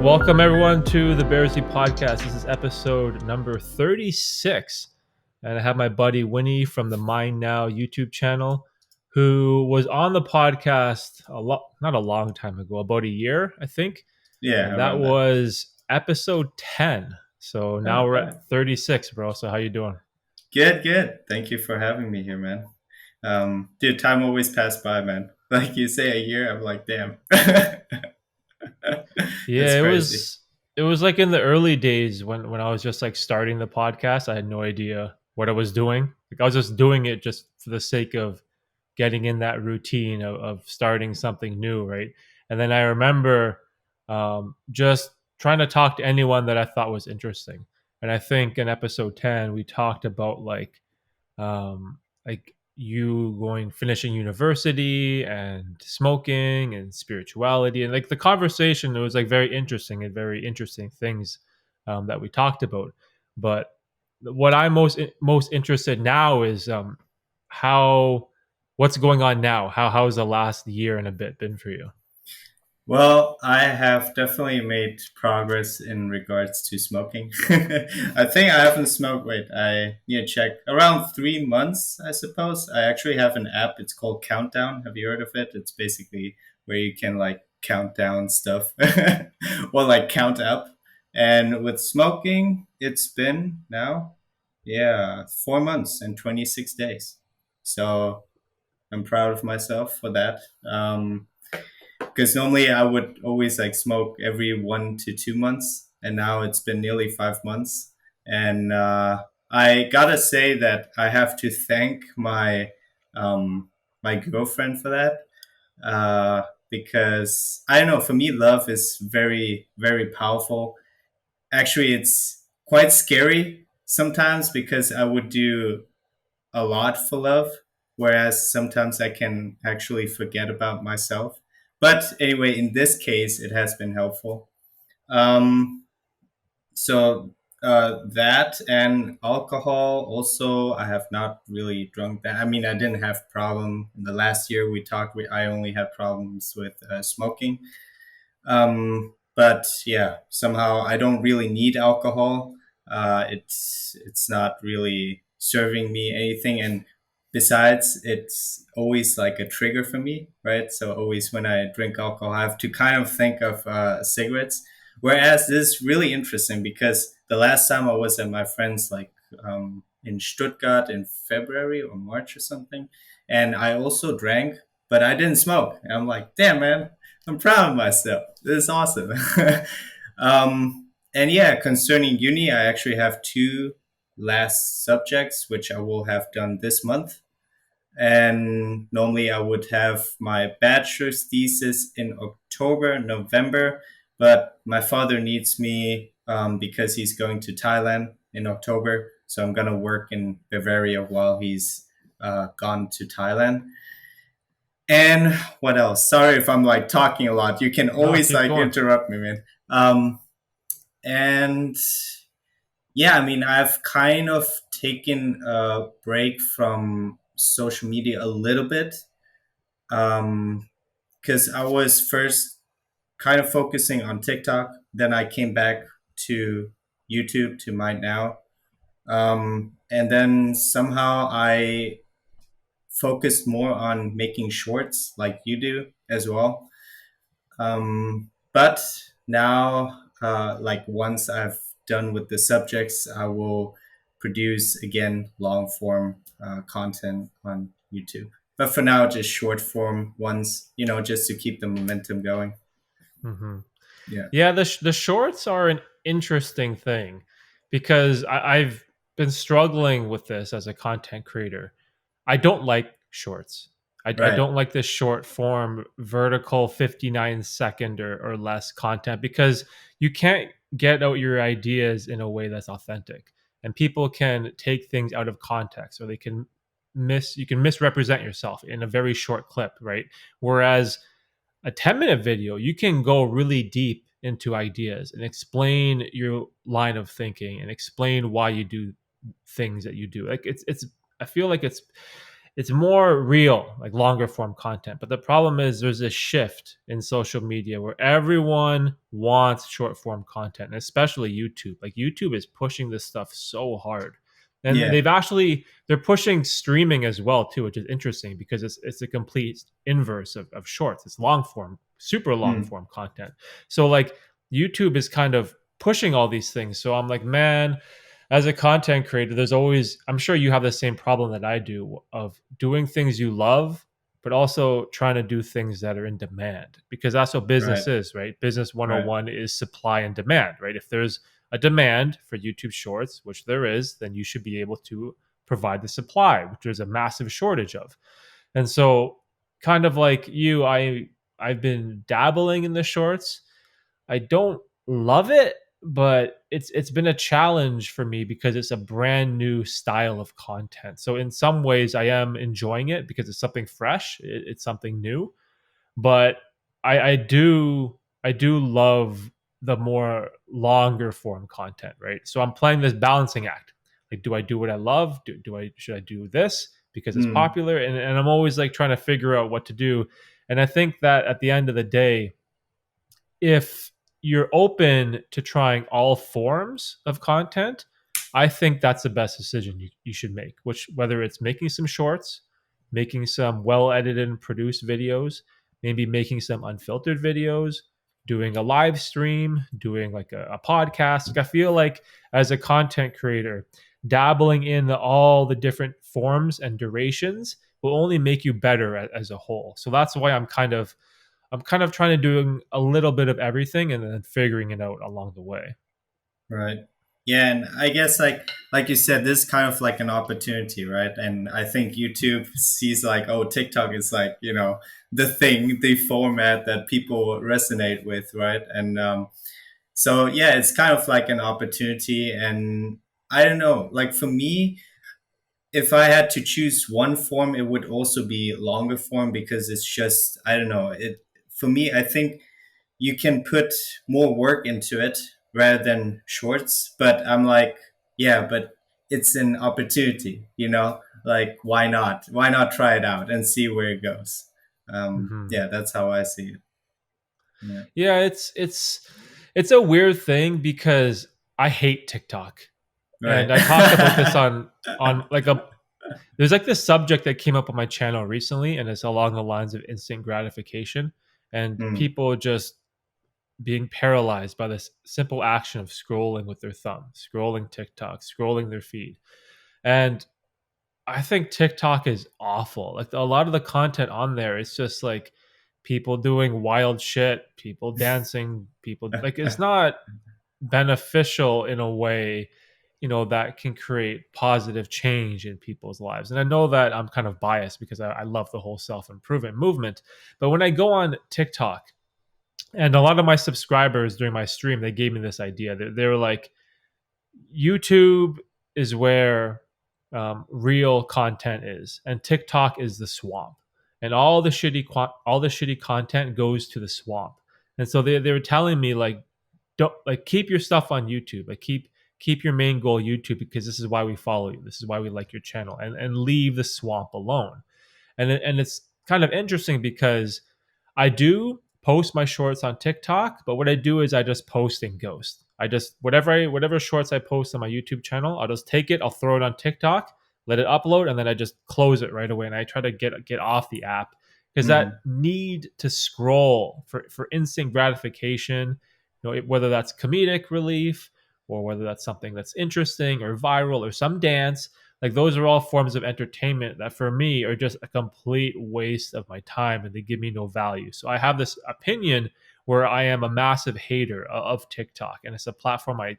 Welcome everyone to the Bearzi podcast. This is episode number 36. And I have my buddy Winny from the Mind Now YouTube channel, who was on the podcast not a long time ago, about a year, I think. Yeah, And that around that. was episode 10. So now Oh, we're right. at 36, bro. So how you doing? Good. Thank you for having me here, man. Dude, time always passed by, man. Like you say a year, I'm like, damn. It's Yeah, it crazy. was it was like in the early days when I was just like starting the podcast. I had no idea what I was doing. Like I was just doing it just for the sake of getting in that routine of starting something new, right? And then I remember just trying to talk to anyone that I thought was interesting. And I think in episode 10 we talked about like you going finishing university and smoking and spirituality, and like the conversation, it was like very interesting and very interesting things that we talked about. But what I'm most interested now is how what's going on now. How's the last year and a bit been for you? Well, I have definitely made progress in regards to smoking. I think I haven't smoked, wait, I need to check. Around 3 months, I suppose. I actually have an app. It's called Countdown. Have you heard of it? It's basically where you can like count down stuff or like count up. And with smoking, it's been now, yeah, 4 months and 26 days. So I'm proud of myself for that. Because normally I would always like smoke every 1 to 2 months, and now it's been nearly 5 months. And I gotta say that I have to thank my girlfriend for that, because I don't know. For me, love is very powerful. Actually, it's quite scary sometimes because I would do a lot for love, whereas sometimes I can actually forget about myself. But anyway, in this case, it has been helpful. Um, so that and alcohol also, I have not really drunk that. I mean, I didn't have problem in the last year we talked. I only had problems with smoking. But yeah, somehow I don't really need alcohol. It's not really serving me anything, and besides, it's always like a trigger for me, right? So always when I drink alcohol, I have to kind of think of cigarettes. Whereas this is really interesting because the last time I was at my friend's, like in Stuttgart in February or March or something, and I also drank, but I didn't smoke. And I'm like, damn, man, I'm proud of myself. This is awesome. And yeah, concerning uni, I actually have two last subjects which I will have done this month. And normally I would have my bachelor's thesis in October, November, but my father needs me because he's going to Thailand in October. So I'm going to work in Bavaria while he's gone to Thailand. And what else? Sorry if I'm like talking a lot. You can No, always keep like going. interrupt me, man. And yeah, I mean, I've kind of taken a break from social media a little bit because I was first kind of focusing on TikTok. Then I came back to YouTube to Mind Now. And then somehow I focused more on making shorts like you do as well. But now, like once I've done with the subjects, I will produce again long form content on YouTube. But for now, just short form ones, just to keep the momentum going. Hmm. Yeah. Yeah, the shorts are an interesting thing because I've been struggling with this as a content creator. I don't like shorts. I Right. don't like this short form, vertical 59-second or less content because you can't get out your ideas in a way that's authentic. And people can take things out of context, or they can you can misrepresent yourself in a very short clip, right? Whereas a 10-minute video, you can go really deep into ideas and explain your line of thinking and explain why you do things that you do. Like it's I feel like it's more real, like longer form content. But the problem is there's a shift in social media where everyone wants short form content, and especially YouTube. Like YouTube is pushing this stuff so hard. And Yeah. they're pushing streaming as well too, which is interesting because it's a complete inverse of shorts. It's long form, super long Mm, form content. So like YouTube is kind of pushing all these things. So I'm like, man, as a content creator, there's always, I'm sure you have the same problem that I do of doing things you love, but also trying to do things that are in demand because that's what business right. is, right? Business Right. 101 is supply and demand, right? If there's a demand for YouTube shorts, which there is, then you should be able to provide the supply, which there's a massive shortage of. And so, kind of like you, I've been dabbling in the shorts. I don't love it, but it's been a challenge for me because it's a brand new style of content. So in some ways, I am enjoying it because it's something fresh. It's something new, but I do love the more longer form content, right? So I'm playing this balancing act. Like, do I do what I love? Do I should I do this because it's Mm, popular? And I'm always like trying to figure out what to do. And I think that at the end of the day, if you're open to trying all forms of content, I think that's the best decision you should make. Which whether it's making some shorts, making some well edited and produced videos, maybe making some unfiltered videos, doing a live stream, doing like a podcast. Like I feel like as a content creator, dabbling in all the different forms and durations will only make you better as a whole. So that's why I'm kind of trying to do a little bit of everything and then figuring it out along the way. right. Yeah, and I guess like you said, this is kind of like an opportunity, right? And I think YouTube sees like, oh, TikTok is like, the thing, the format that people resonate with, right? And so yeah, it's kind of like an opportunity. And I don't know, like for me, if I had to choose one form, it would also be longer form because it's just, I don't know, it for me, I think you can put more work into it rather than shorts. But I'm like, yeah, but it's an opportunity, like why not? Why not try it out and see where it goes? Hmm. Yeah, that's how I see it. Yeah. Yeah, it's a weird thing because I hate TikTok, Right. and I talk about this on like a there's like this subject that came up on my channel recently, and it's along the lines of instant gratification and Mm, people just being paralyzed by this simple action of scrolling with their thumb, scrolling TikTok, scrolling their feed, and I think TikTok is awful. Like a lot of the content on there, it's just like people doing wild shit, people dancing, people like it's not beneficial in a way, that can create positive change in people's lives. And I know that I'm kind of biased because I love the whole self improvement movement. But when I go on TikTok, and a lot of my subscribers during my stream, they gave me this idea. They were like, YouTube is where real content is, and TikTok is the swamp, and all the shitty content goes to the swamp. And so they were telling me like, don't like keep your stuff on YouTube, like keep your main goal YouTube because this is why we follow you, this is why we like your channel, and leave the swamp alone. And it's kind of interesting because I do post my shorts on TikTok, but what I do is I just post in ghost. I just whatever shorts I post on my YouTube channel, I'll just take it, I'll throw it on TikTok, let it upload, and then I just close it right away. And I try to get off the app because that mm, need to scroll for instant gratification, whether that's comedic relief or whether that's something that's interesting or viral or some dance, like those are all forms of entertainment that for me are just a complete waste of my time and they give me no value. So I have this opinion where I am a massive hater of TikTok, and it's a platform I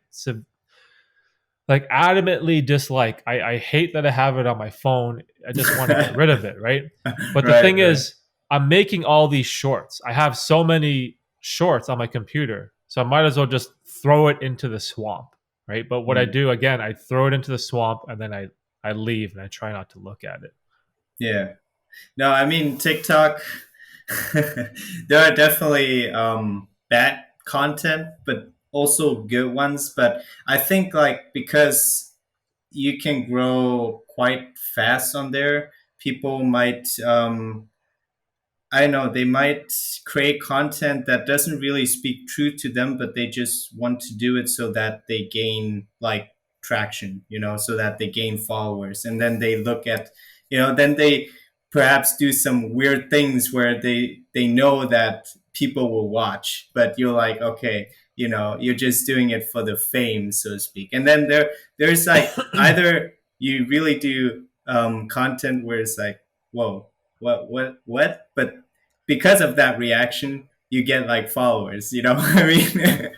like adamantly dislike. I hate that I have it on my phone. I just want to get rid of it, right? But the right. thing Right. is, I'm making all these shorts. I have so many shorts on my computer, so I might as well just throw it into the swamp, right? But what I Mm, do again, I throw it into the swamp and then I leave and I try not to look at it. yeah. No, I mean TikTok. There are definitely bad content, but also good ones. But I think like because you can grow quite fast on there, people might I know they might create content that doesn't really speak true to them, but they just want to do it so that they gain like traction, so that they gain followers. And then they look at, then they perhaps do some weird things where they know that people will watch, but you're like, okay, you're just doing it for the fame, so to speak. And then there's like either you really do content where it's like, whoa, what, but because of that reaction you get like followers, I mean.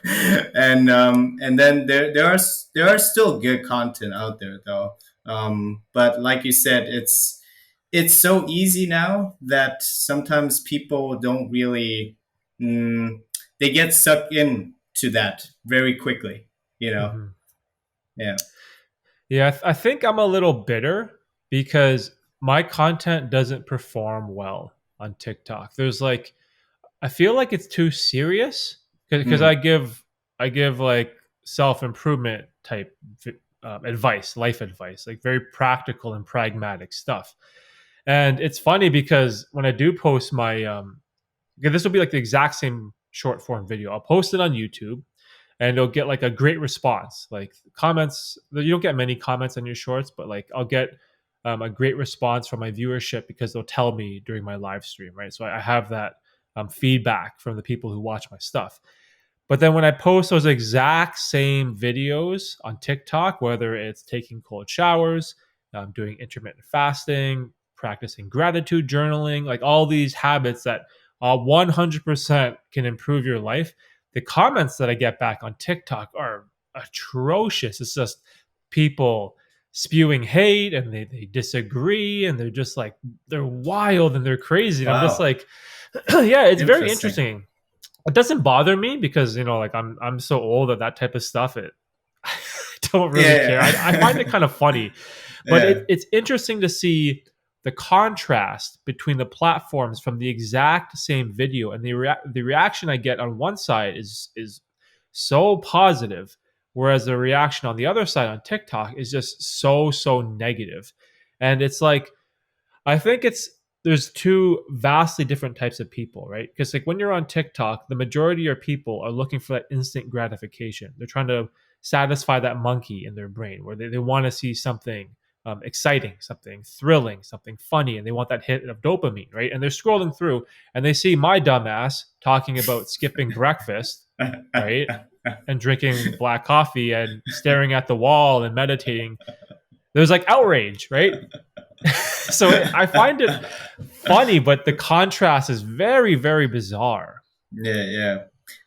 And then there are still good content out there though. But like you said, it's so easy now that sometimes people don't really mm, they get sucked in to that very quickly, you know Mhm. yeah. Yeah, I think I'm a little bitter because my content doesn't perform well on TikTok. There's like I feel like it's too serious because Mm. I give like self improvement type advice, life advice, like very practical and pragmatic stuff. And it's funny because when I do post my okay, this will be like the exact same short form video. I'll post it on YouTube and it'll get like a great response. Like comments, you don't get many comments on your shorts, but like I'll get a great response from my viewership because they'll tell me during my live stream, right? So I have that feedback from the people who watch my stuff. But then when I post those exact same videos on TikTok, whether it's taking cold showers, doing intermittent fasting, practicing gratitude journaling, like all these habits that 100% can improve your life, the comments that I get back on TikTok are atrocious. It's just people spewing hate and they disagree and they're just like, they're wild and they're crazy. And I'm just Wow. like, yeah, it's very Interesting. interesting. It doesn't bother me because like I'm so old that that type of stuff I don't really care. I find it Yeah. kind of funny, but Yeah. it's interesting to see the contrast between the platforms from the exact same video and the reaction I get on one side is so positive, whereas the reaction on the other side on TikTok is just so negative, and it's like I think there's two vastly different types of people, right? Because like when you're on TikTok, the majority of people are looking for that instant gratification. They're trying to satisfy that monkey in their brain where they want to see something exciting, something thrilling, something funny, and they want that hit of dopamine, right? And they're scrolling through and they see my dumbass talking about skipping breakfast, right? And drinking black coffee and staring at the wall and meditating. There's like outrage, right? I find it funny, but the contrast is very bizarre. Yeah, yeah.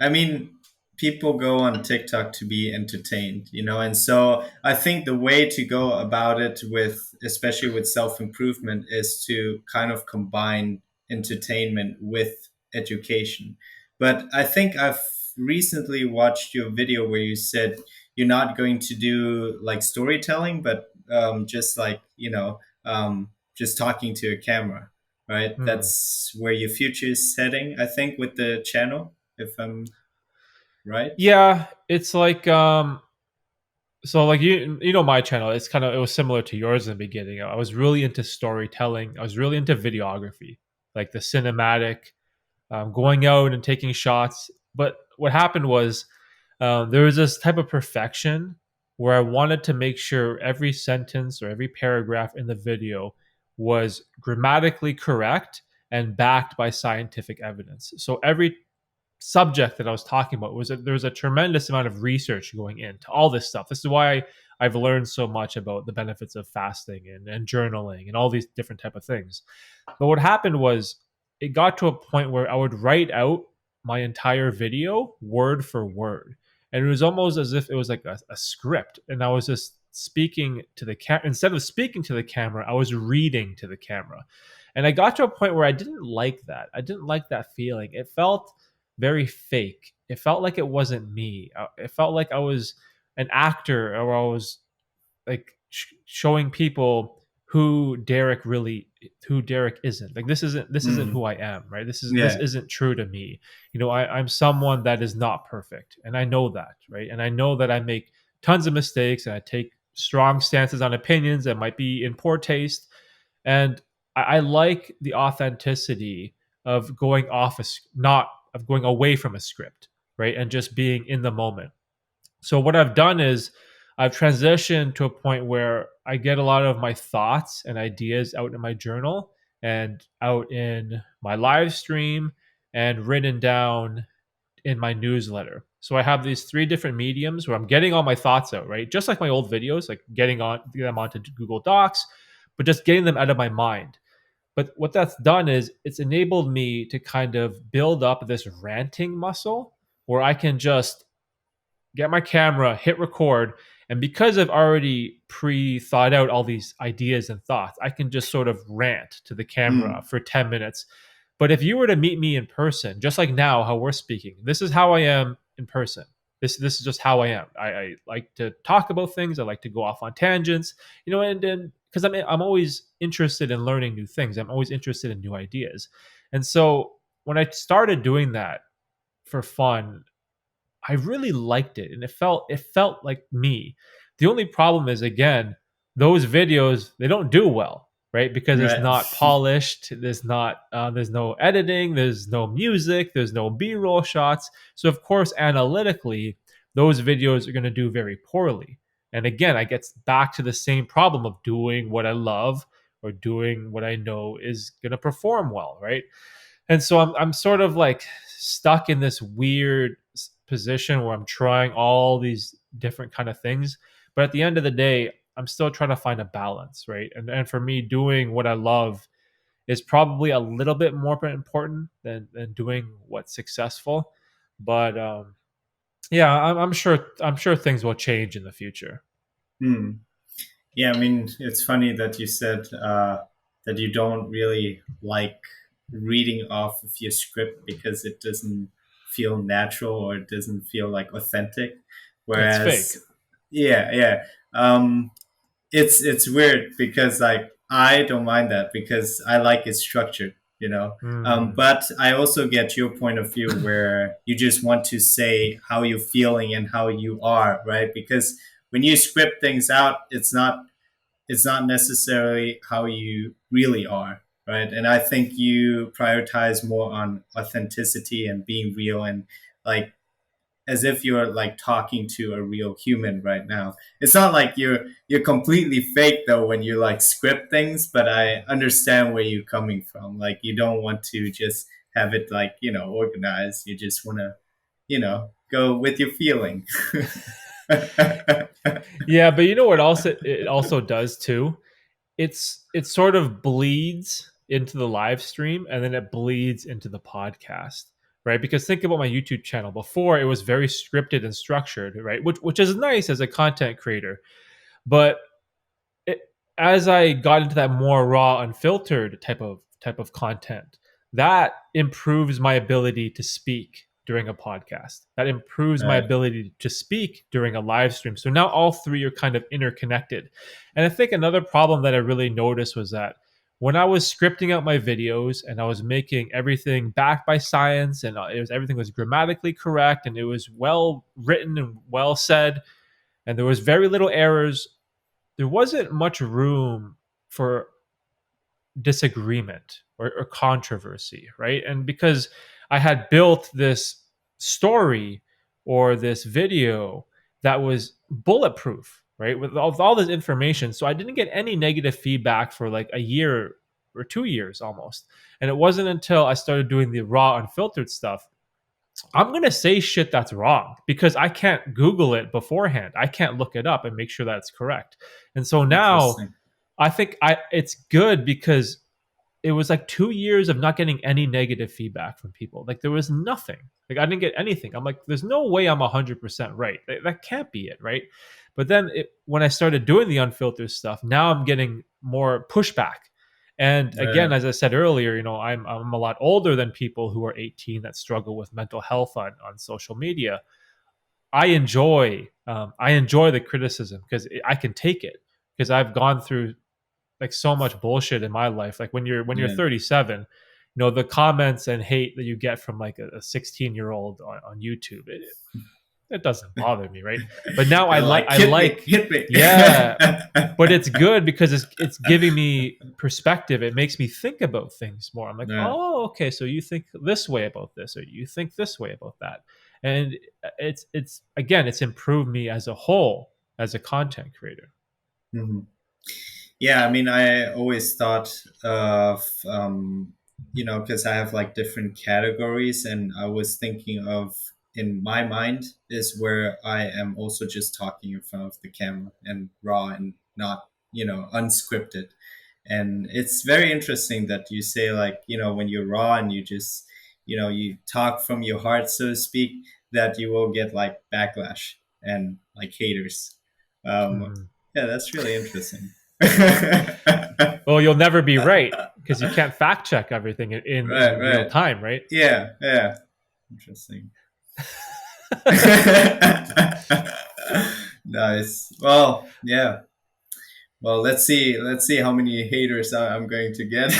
I mean, people go on TikTok to be entertained, and so I think the way to go about it especially with self-improvement, is to kind of combine entertainment with education. But I think I've recently watched your video where you said you're not going to do like storytelling, but just like, just talking to a camera, right? Hmm. That's where your future is heading, I think, with the channel, if I'm right. Yeah, it's like so like you know my channel, it was similar to yours in the beginning. I was really into storytelling. I was really into videography, like the cinematic, going out and taking shots. But what happened was there was this type of perfection where I wanted to make sure every sentence or every paragraph in the video was grammatically correct and backed by scientific evidence. So every subject that I was talking about there was a tremendous amount of research going into all this stuff. This is why I've learned so much about the benefits of fasting and journaling and all these different type of things. But what happened was it got to a point where I would write out my entire video word for word. And it was almost as if it was like a script. And I was just speaking to the camera. Instead of speaking to the camera, I was reading to the camera. And I got to a point where I didn't like that. I didn't like that feeling. It felt very fake. It felt like it wasn't me. It felt like I was an actor or I was like showing people who Derek isn't. Like this isn't Mm. who I am, right? This Yeah. isn't true to me. I'm someone that is not perfect, and I know that, right? And I know that I make tons of mistakes and I take strong stances on opinions that might be in poor taste. And I like the authenticity of going off not of going away from a script, right, and just being in the moment. So what I've done is I've transitioned to a point where I get a lot of my thoughts and ideas out in my journal and out in my live stream and written down in my newsletter. So I have these three different mediums where I'm getting all my thoughts out, right? Just like my old videos, like getting them onto Google Docs, but just getting them out of my mind. But what that's done is it's enabled me to kind of build up this ranting muscle where I can just get my camera, hit record, and because I've already pre thought out all these ideas and thoughts, I can just sort of rant to the camera Mm, for 10 minutes. But if you were to meet me in person, just like now, how we're speaking, this is how I am in person. This is just how I am. I like to talk about things. I like to go off on tangents, and then because I'm always interested in learning new things. I'm always interested in new ideas, and so when I started doing that for fun, I really liked it, and it felt like me. The only problem is, again, those videos, they don't do well, right? Because it's right. not polished. There's no editing. There's no music. There's no B-roll shots. So of course, analytically, those videos are going to do very poorly. And again, I get back to the same problem of doing what I love or doing what I know is going to perform well, right? And so I'm sort of like stuck in this weird position where I'm trying all these different kind of things, but at the end of the day, I'm still trying to find a balance, right? And for me, doing what I love is probably a little bit more important than doing what's successful. But yeah, I'm sure things will change in the future. Hmm. Yeah, I mean, it's funny that you said that you don't really like reading off of your script because it doesn't feel natural or it doesn't feel like authentic. It's fake. Whereas, yeah, yeah, it's weird because like I don't mind that because I like it structured, you know. Mm, But I also get your point of view where you just want to say how you're feeling and how you are, right? Because when you script things out, it's not necessarily how you really are, right? And I think you prioritize more on authenticity and being real and like as if you're like talking to a real human right now. It's not like you're completely fake though when you like script things, but I understand where you're coming from. Like you don't want to just have it like, organized. You just want to, go with your feeling. yeah, but you know what else it also does too? It sort of bleeds into the live stream and then it bleeds into the podcast, right? Because think about my YouTube channel. Before it was very scripted and structured, right? Which is nice as a content creator, but it, as I got into that more raw, unfiltered type of content, that improves my ability to speak during a podcast. That improves my Right. ability to speak during a live stream. So now all three are kind of interconnected. And I think another problem that I really noticed was that when I was scripting out my videos and I was making everything backed by science and everything was grammatically correct and it was well written and well said and there was very little errors, there wasn't much room for disagreement or controversy, right? And because I had built this story or this video that was bulletproof, right, with all this information, so I didn't get any negative feedback for like a year or 2 years almost. And it wasn't until I started doing the raw, unfiltered stuff. I'm going to say shit that's wrong because I can't Google it beforehand. I can't look it up and make sure that it's correct. And so now Interesting. I think it's good because it was like 2 years of not getting any negative feedback from people. Like there was nothing. Like I didn't get anything. I'm like, there's no way I'm 100% right. That can't be it, right? But then when I started doing the unfiltered stuff, now I'm getting more pushback. And again, Right. as I said earlier, I'm a lot older than people who are 18 that struggle with mental health on social media. I enjoy the criticism because I can take it because I've gone through like so much bullshit in my life. Like when you're Yeah. 37, the comments and hate that you get from like a 16-year-old on YouTube. It doesn't bother me, right? But now They're like, I hit me, like, hit me. yeah, but it's good because it's giving me perspective. It makes me think about things more. I'm like, Yeah. oh, okay, so you think this way about this, or you think this way about that, and it's again, it's improved me as a whole as a content creator. Mhm. Yeah, I mean, I always thought of, because I have like different categories, and I was thinking of in my mind is where I am also just talking in front of the camera and raw and not, unscripted. And it's very interesting that you say, like, when you're raw and you just, you talk from your heart, so to speak, that you will get like backlash and like haters. Um, Mhm. yeah, that's really interesting. Right, Well, you'll never be right because you can't fact check everything in real right. time, right? Yeah, yeah. Interesting. Nice. Well, yeah. Well, let's see how many haters I'm going to get.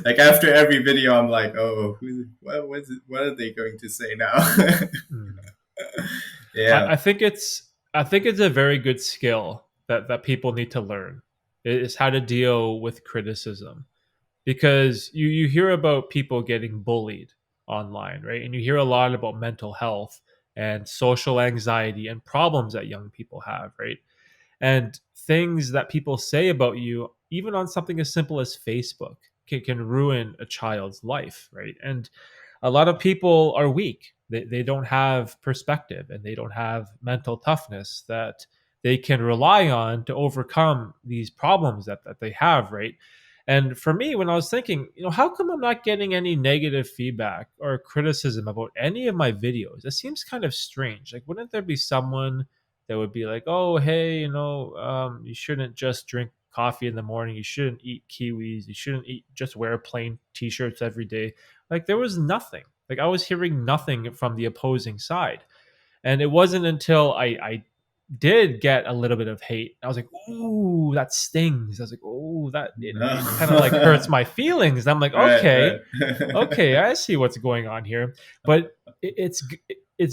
Like after every video, I'm like, oh, what are they going to say now? Mm. Yeah, I think it's a very good skill that people need to learn is how to deal with criticism, because you hear about people getting bullied online, right? And you hear a lot about mental health and social anxiety and problems that young people have, right? And things that people say about you, even on something as simple as Facebook, can ruin a child's life, right? And a lot of people are weak. They don't have perspective and they don't have mental toughness that they can rely on to overcome these problems that they have, right? And for me, when I was thinking, how come I'm not getting any negative feedback or criticism about any of my videos? It seems kind of strange. Like, wouldn't there be someone that would be like, oh, hey, you shouldn't just drink coffee in the morning. You shouldn't eat kiwis. You shouldn't just wear plain t-shirts every day. Like, there was nothing. Like, I was hearing nothing from the opposing side. And it wasn't until I did get a little bit of hate. I was like, ooh, that stings. I was like, oh, that no. it kind of like hurts my feelings. And I'm like, Right, okay, right, okay, I see what's going on here. But it's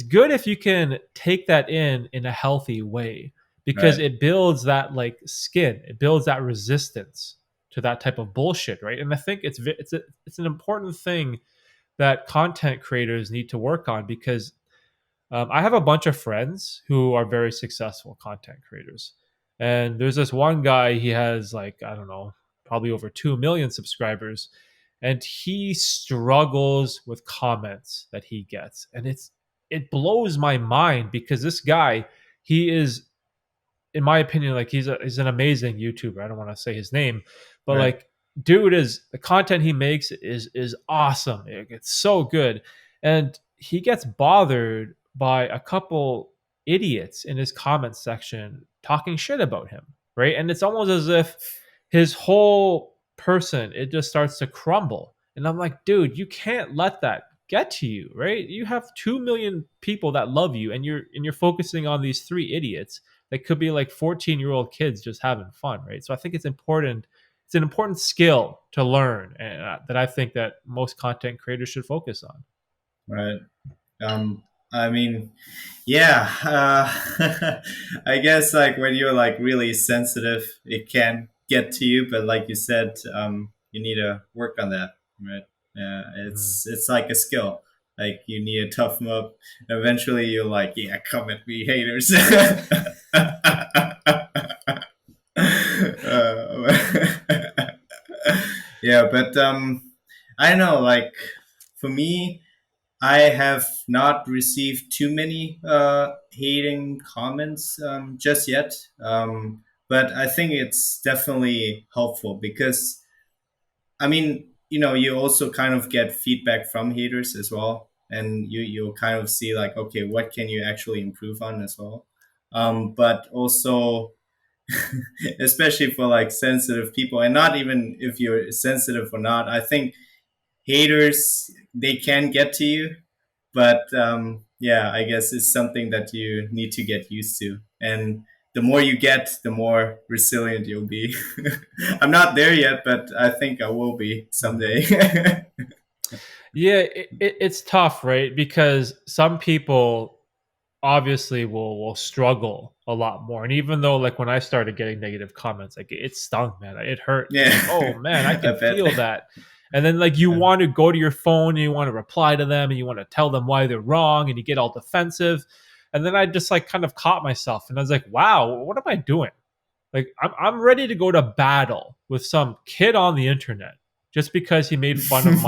good if you can take that in a healthy way, because right, it builds that like skin. It builds that resistance to that type of bullshit, right? And I think it's an important thing that content creators need to work on, because I have a bunch of friends who are very successful content creators. And there's this one guy, he has like, I don't know, probably over 2 million subscribers. And he struggles with comments that he gets. And it blows my mind, because this guy, he is, in my opinion, like he's an amazing YouTuber. I don't want to say his name, but right, like, dude, is the content he makes is awesome. It's so good, and he gets bothered by a couple idiots in his comment section talking shit about him, right? And it's almost as if his whole person, it just starts to crumble. And I'm like, dude, you can't let that get to you, right? You have 2 million people that love you, and you're focusing on these three idiots that could be like 14-year-old kids just having fun, right? So I think it's important. It's an important skill to learn, and that I think that most content creators should focus on. right. Um, I mean, yeah. I guess like when you're like really sensitive, it can get to you. But like you said, you need to work on that, right? Yeah, Mhm. it's like a skill. Like you need to toughen up. Eventually, you're like, yeah, come at me, haters. Yeah, but I don't know. Like for me, I have not received too many hating comments just yet, but I think it's definitely helpful because I mean, you also kind of get feedback from haters as well, and you'll kind of see like, okay, what can you actually improve on as well, but also especially for like sensitive people, and not even if you're sensitive or not, I think haters they can get to you, but yeah, I guess it's something that you need to get used to, and the more you get, the more resilient you'll be. I'm not there yet, but I think I will be Mhm. someday. Yeah, it's tough, right? Because some people obviously will struggle a lot more. And even though like when I started getting negative comments, like it stung, man. It hurt. I'm like, oh Yeah, man, I I can bet. feel that. And then like you want to go to your phone and you want to reply to them and you want to tell them why they're wrong and you get all defensive. And then I just like kind of caught myself and I was like, wow, what am I doing? Like I'm ready to go to battle with some kid on the internet just because he made fun of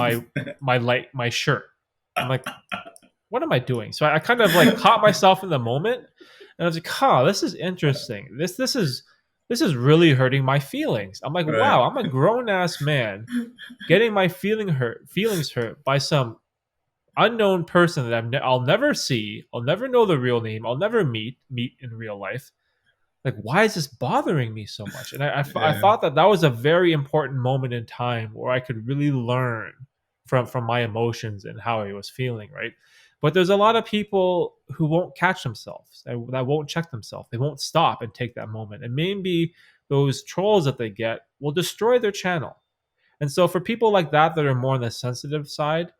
my shirt. I'm like, what am I doing? So I kind of like caught myself in the moment, and I was like, huh, this is interesting. This is really hurting my feelings. I'm like, Right. wow, I'm a grown ass man getting my feelings hurt by some unknown person that I'll never see. I'll never know the real name. I'll never meet in real life. Like, why is this bothering me so much? And I Yeah. thought that that was a very important moment in time where I could really learn from my emotions and how I was feeling, right? But there's a lot of people who won't catch themselves, that won't check themselves. They won't stop and take that moment. And maybe those trolls that they get will destroy their channel. And so for people like that are more on the sensitive side,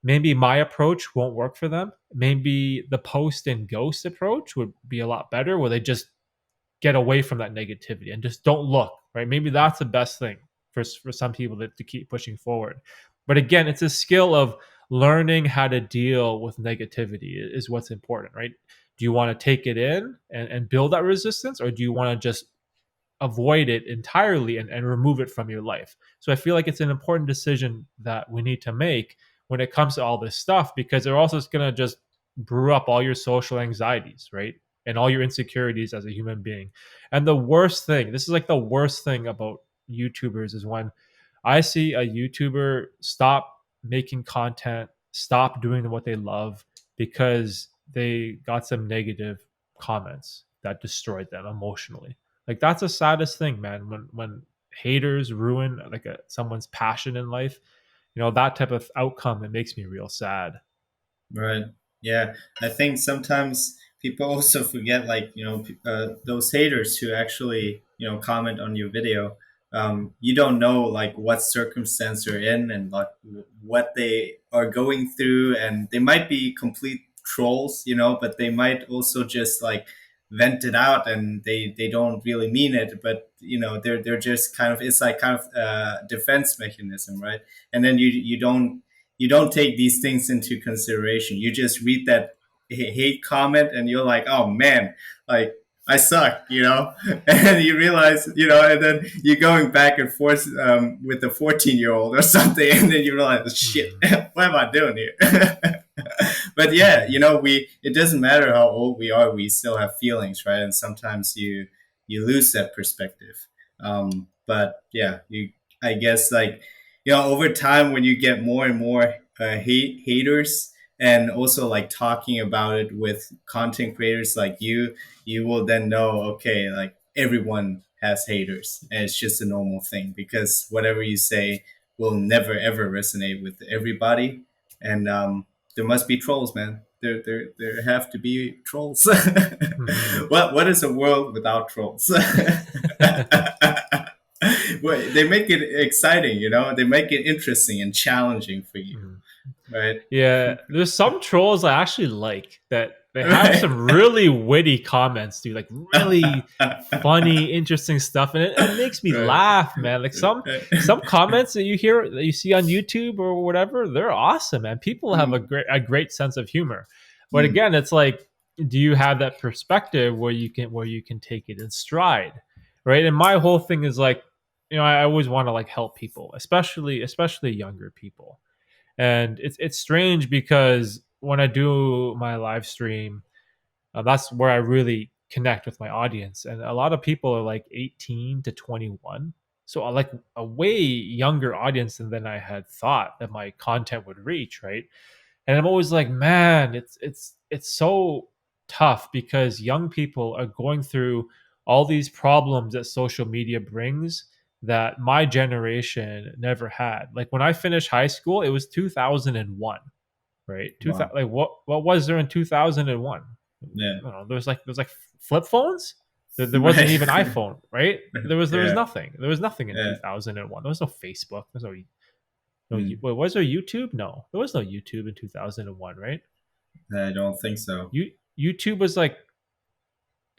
maybe my approach won't work for them. Maybe the post and ghost approach would be a lot better, where they just get away from that negativity and just don't look, right? Maybe that's the best thing for some people to keep pushing forward. But again, it's a skill of learning how to deal with negativity is what's important, right? Do you want to take it in and build that resistance, or do you want to just avoid it entirely and remove it from your life? So I feel like it's an important decision that we need to make when it comes to all this stuff, because they're also going to just brew up all your social anxieties, right? And all your insecurities as a human being. And the worst thing, this is like the worst thing about YouTubers, is when I see a YouTuber stop making content, stop doing what they love because they got some negative comments that destroyed them emotionally. Like that's the saddest thing, man. When haters ruin like someone's passion in life, that type of outcome, it makes me real sad. Right. Yeah. I think sometimes people also forget, like, those haters who actually, comment on your video. You don't know, like, what circumstance they're in and, like, what they are going through. And they might be complete trolls, but they might also just, like, vent it out, and they don't really mean it. But, they're just kind of, it's like kind of a defense mechanism, right? And then you don't take these things into consideration. You just read that hate comment and you're like, oh man, like I suck, and you realize, and then you're going back and forth with a 14-year-old or something, and then you realize, shit, Mhm. what am I doing here? But yeah, Mhm. it doesn't matter how old we are, we still have feelings, right? And sometimes you lose that perspective. But yeah, I guess, like, over time, when you get more and more haters, and also like talking about it with content creators like you will then know, okay, like everyone has haters, and it's just a normal thing, because whatever you say will never ever resonate with everybody. And there must be trolls, man. There have to be trolls. Mhm. What is a world without trolls? Well, they make it exciting, they make it interesting and challenging for you, Mhm. right? Yeah, there's some trolls I actually like that they have Right. some really witty comments, dude, like really funny, interesting stuff, and it makes me Right. laugh, man. Like some comments that you see on YouTube or whatever, they're awesome, man. People have a Mm, great sense of humor, but mm, again, it's like, do you have that perspective where you can take it in stride, right? And my whole thing is like, I always want to like help people, especially younger people. And it's strange because when I do my live stream, that's where I really connect with my audience, and a lot of people are like 18 to 21, so like a way younger audience than I had thought that my content would reach, right? And I'm always like, man, it's so tough because young people are going through all these problems that social media brings that my generation never had. Like when I finished high school, it was 2001, right? wow. Like what was there in 2001? I Yeah. don't know. There's like flip phones. There wasn't Right. even iPhone, right? There was Yeah. nothing. There was nothing in Yeah. 2001. There was no Facebook. There's no. No, Mm, wait, was there YouTube? No, there was no YouTube in 2001, right? I don't think so. YouTube was like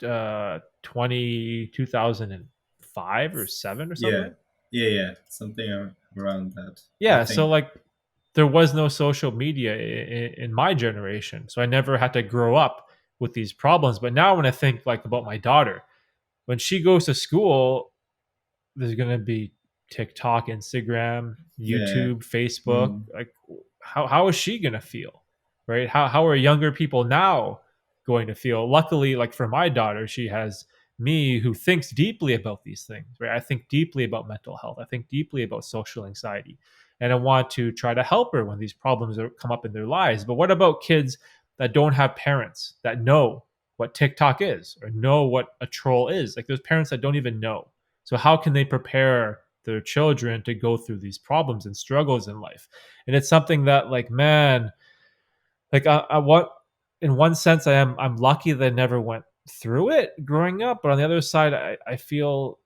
2005 or 7 or Yeah, something. yeah, something around that. I Yeah, so think. like there was no social media in my generation, so I never had to grow up with these problems. But now when I think like about my daughter, when she goes to school, there's gonna be TikTok, Instagram, Yeah. YouTube, Facebook. Mm, Like, how is she gonna feel, right? How are younger people now going to feel? Luckily, like for my daughter, she has me who thinks deeply about these things, right? I think deeply about mental health. I think deeply about social anxiety, and I want to try to help her when these problems come up in their lives. But what about kids that don't have parents that know what TikTok is or know what a troll is? Like, there's parents that don't even know, so how can they prepare their children to go through these problems and struggles in life? And it's something that, like, man, like I want, in one sense, I'm lucky that I never went through it growing up, but on the other side, I feel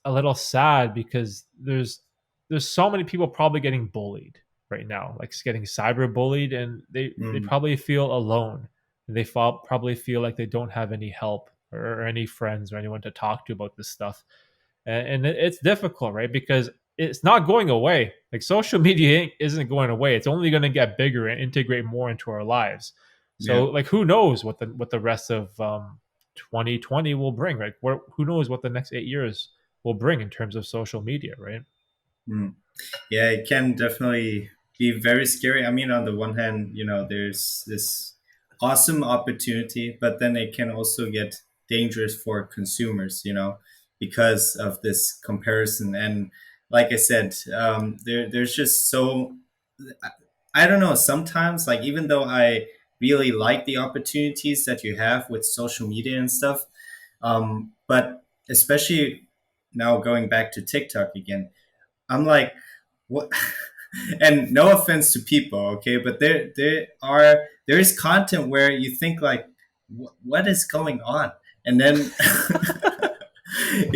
a little sad because there's so many people probably getting bullied right now, like getting cyber bullied, and they mm, probably feel alone. And they probably feel like they don't have any help or any friends or anyone to talk to about this stuff. And it's difficult, right? Because it's not going away. Like, social media isn't going away. It's only going to get bigger and integrate more into our lives. So yeah. like, who knows what the rest of 2020 will bring? Right? Who knows what the next 8 years will bring in terms of social media? Right? Mm. Yeah, it can definitely be very scary. I mean, on the one hand, there's this awesome opportunity, but then it can also get dangerous for consumers, because of this comparison. And like I said, there's just so, I don't know, sometimes, like, even though I really like the opportunities that you have with social media and stuff, but especially now going back to TikTok again, I'm like, what? And no offense to people, okay, but there is content where you think like, what is going on? And then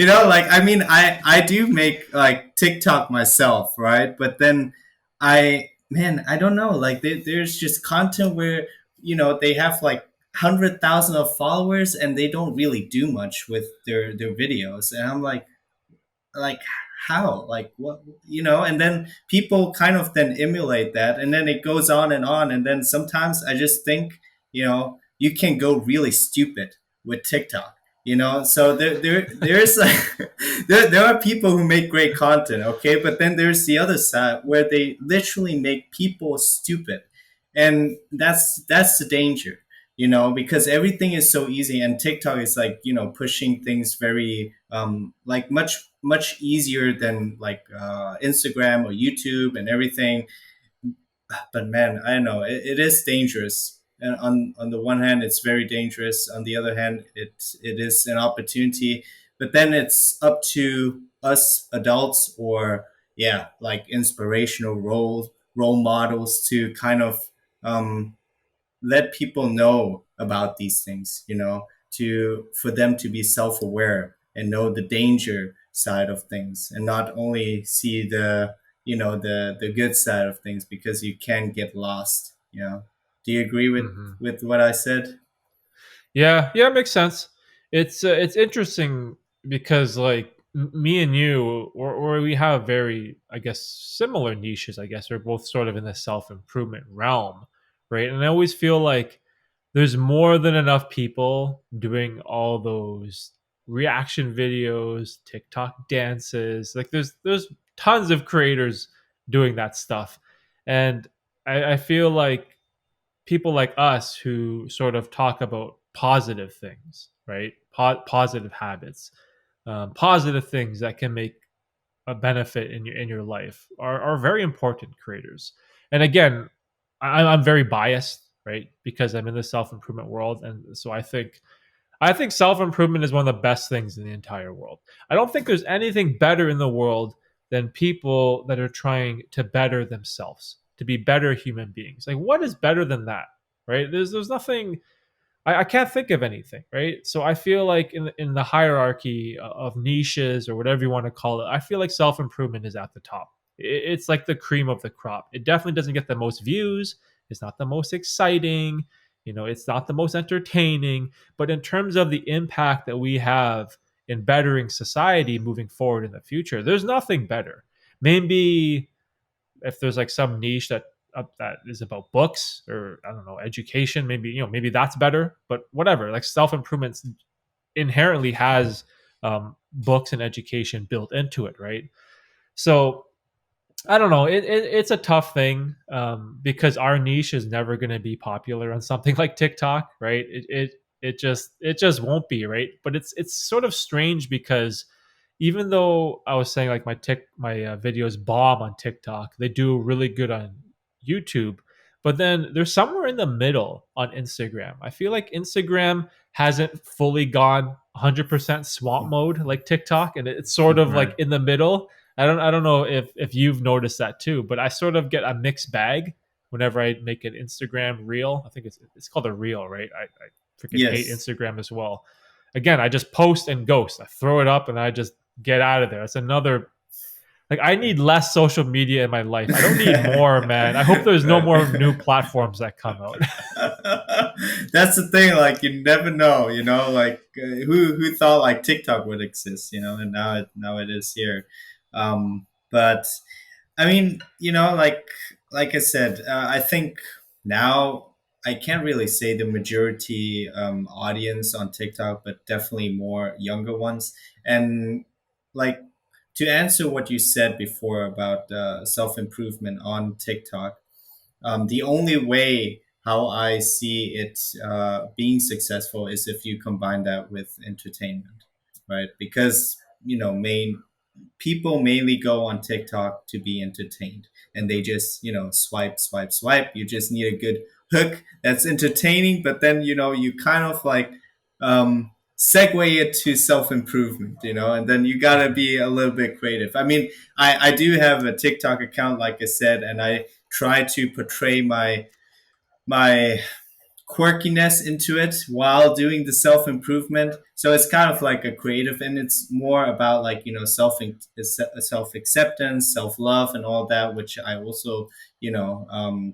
like, I mean, I do make like TikTok myself, right? But then I don't know, like there's just content where they have like 100,000 of followers and they don't really do much with their videos, and I'm like how, like, what, and then people kind of then emulate that, and then it goes on, and then sometimes I just think, you can go really stupid with TikTok, so there's like there are people who make great content, okay, but then there's the other side where they literally make people stupid, and that's the danger, because everything is so easy, and TikTok is like, pushing things very like much easier than like Instagram or YouTube and everything. But man, I don't know, it is dangerous. And on the one hand, it's very dangerous. On the other hand, it is an opportunity. But then it's up to us adults, or yeah, like inspirational role models, to kind of um, let people know about these things, to for them to be self-aware and know the danger side of things, and not only see the good side of things, because you can get lost. Do you agree with Hmm. what I said? Yeah, yeah, it makes sense. It's interesting because, like, me and you, or we have very, I guess, similar niches. I guess we're both sort of in the self improvement realm, right? And I always feel like there's more than enough people doing all those reaction videos, TikTok dances. Like, there's tons of creators doing that stuff, and I feel like people like us who sort of talk about positive things, right? Positive habits, positive things that can make a benefit in your life are very important creators. And again, I'm very biased, right? Because I'm in the self improvement world, and so I think self improvement is one of the best things in the entire world. I don't think there's anything better in the world than people that are trying to better themselves, to be better human beings. Like, what is better than that, right? There's nothing. I can't think of anything, right? So I feel like in the hierarchy of niches or whatever you want to call it, I feel like self improvement is at the top. It's like the cream of the crop. It definitely doesn't get the most views. It's not the most exciting. It's not the most entertaining. But in terms of the impact that we have in bettering society moving forward in the future, there's nothing better. Maybe if there's like some niche that is about books or I don't know education, maybe that's better. But whatever, like self improvement inherently has books and education built into it, right? So I don't know. It's a tough thing because our niche is never going to be popular on something like TikTok, right? It just won't be, right? But it's sort of strange because even though I was saying like my videos bomb on TikTok, they do really good on YouTube. But then there's somewhere in the middle on Instagram. I feel like Instagram hasn't fully gone 100% swamp mode like TikTok, and it's sort of like Right. in the middle. I don't know if you've noticed that too, but I sort of get a mixed bag whenever I make an Instagram reel. I think it's called a reel, right? I freaking hate Yes. Instagram as well. Again, I just post and ghost. I throw it up and I just get out of there. It's another like I need less social media in my life. I don't need more, man. I hope there's no more new platforms that come out. That's the thing. Like you never know. Like who thought like TikTok would exist? And now it is here. But I mean, like I said, I think now I can't really say the majority audience on TikTok, but definitely more younger ones. And like to answer what you said before about self improvement on TikTok, the only way how I see it being successful is if you combine that with entertainment, right? Because main people mainly go on TikTok to be entertained, and they just swipe, swipe, swipe. You just need a good hook that's entertaining, but then you kind of like segue it to self improvement, and then you gotta Mhm. be a little bit creative. I mean, I do have a TikTok account, like I said, and I try to portray my quirkiness into it while doing the self improvement. So it's kind of like a creative, and it's more about like self acceptance, self love, and all that, which I also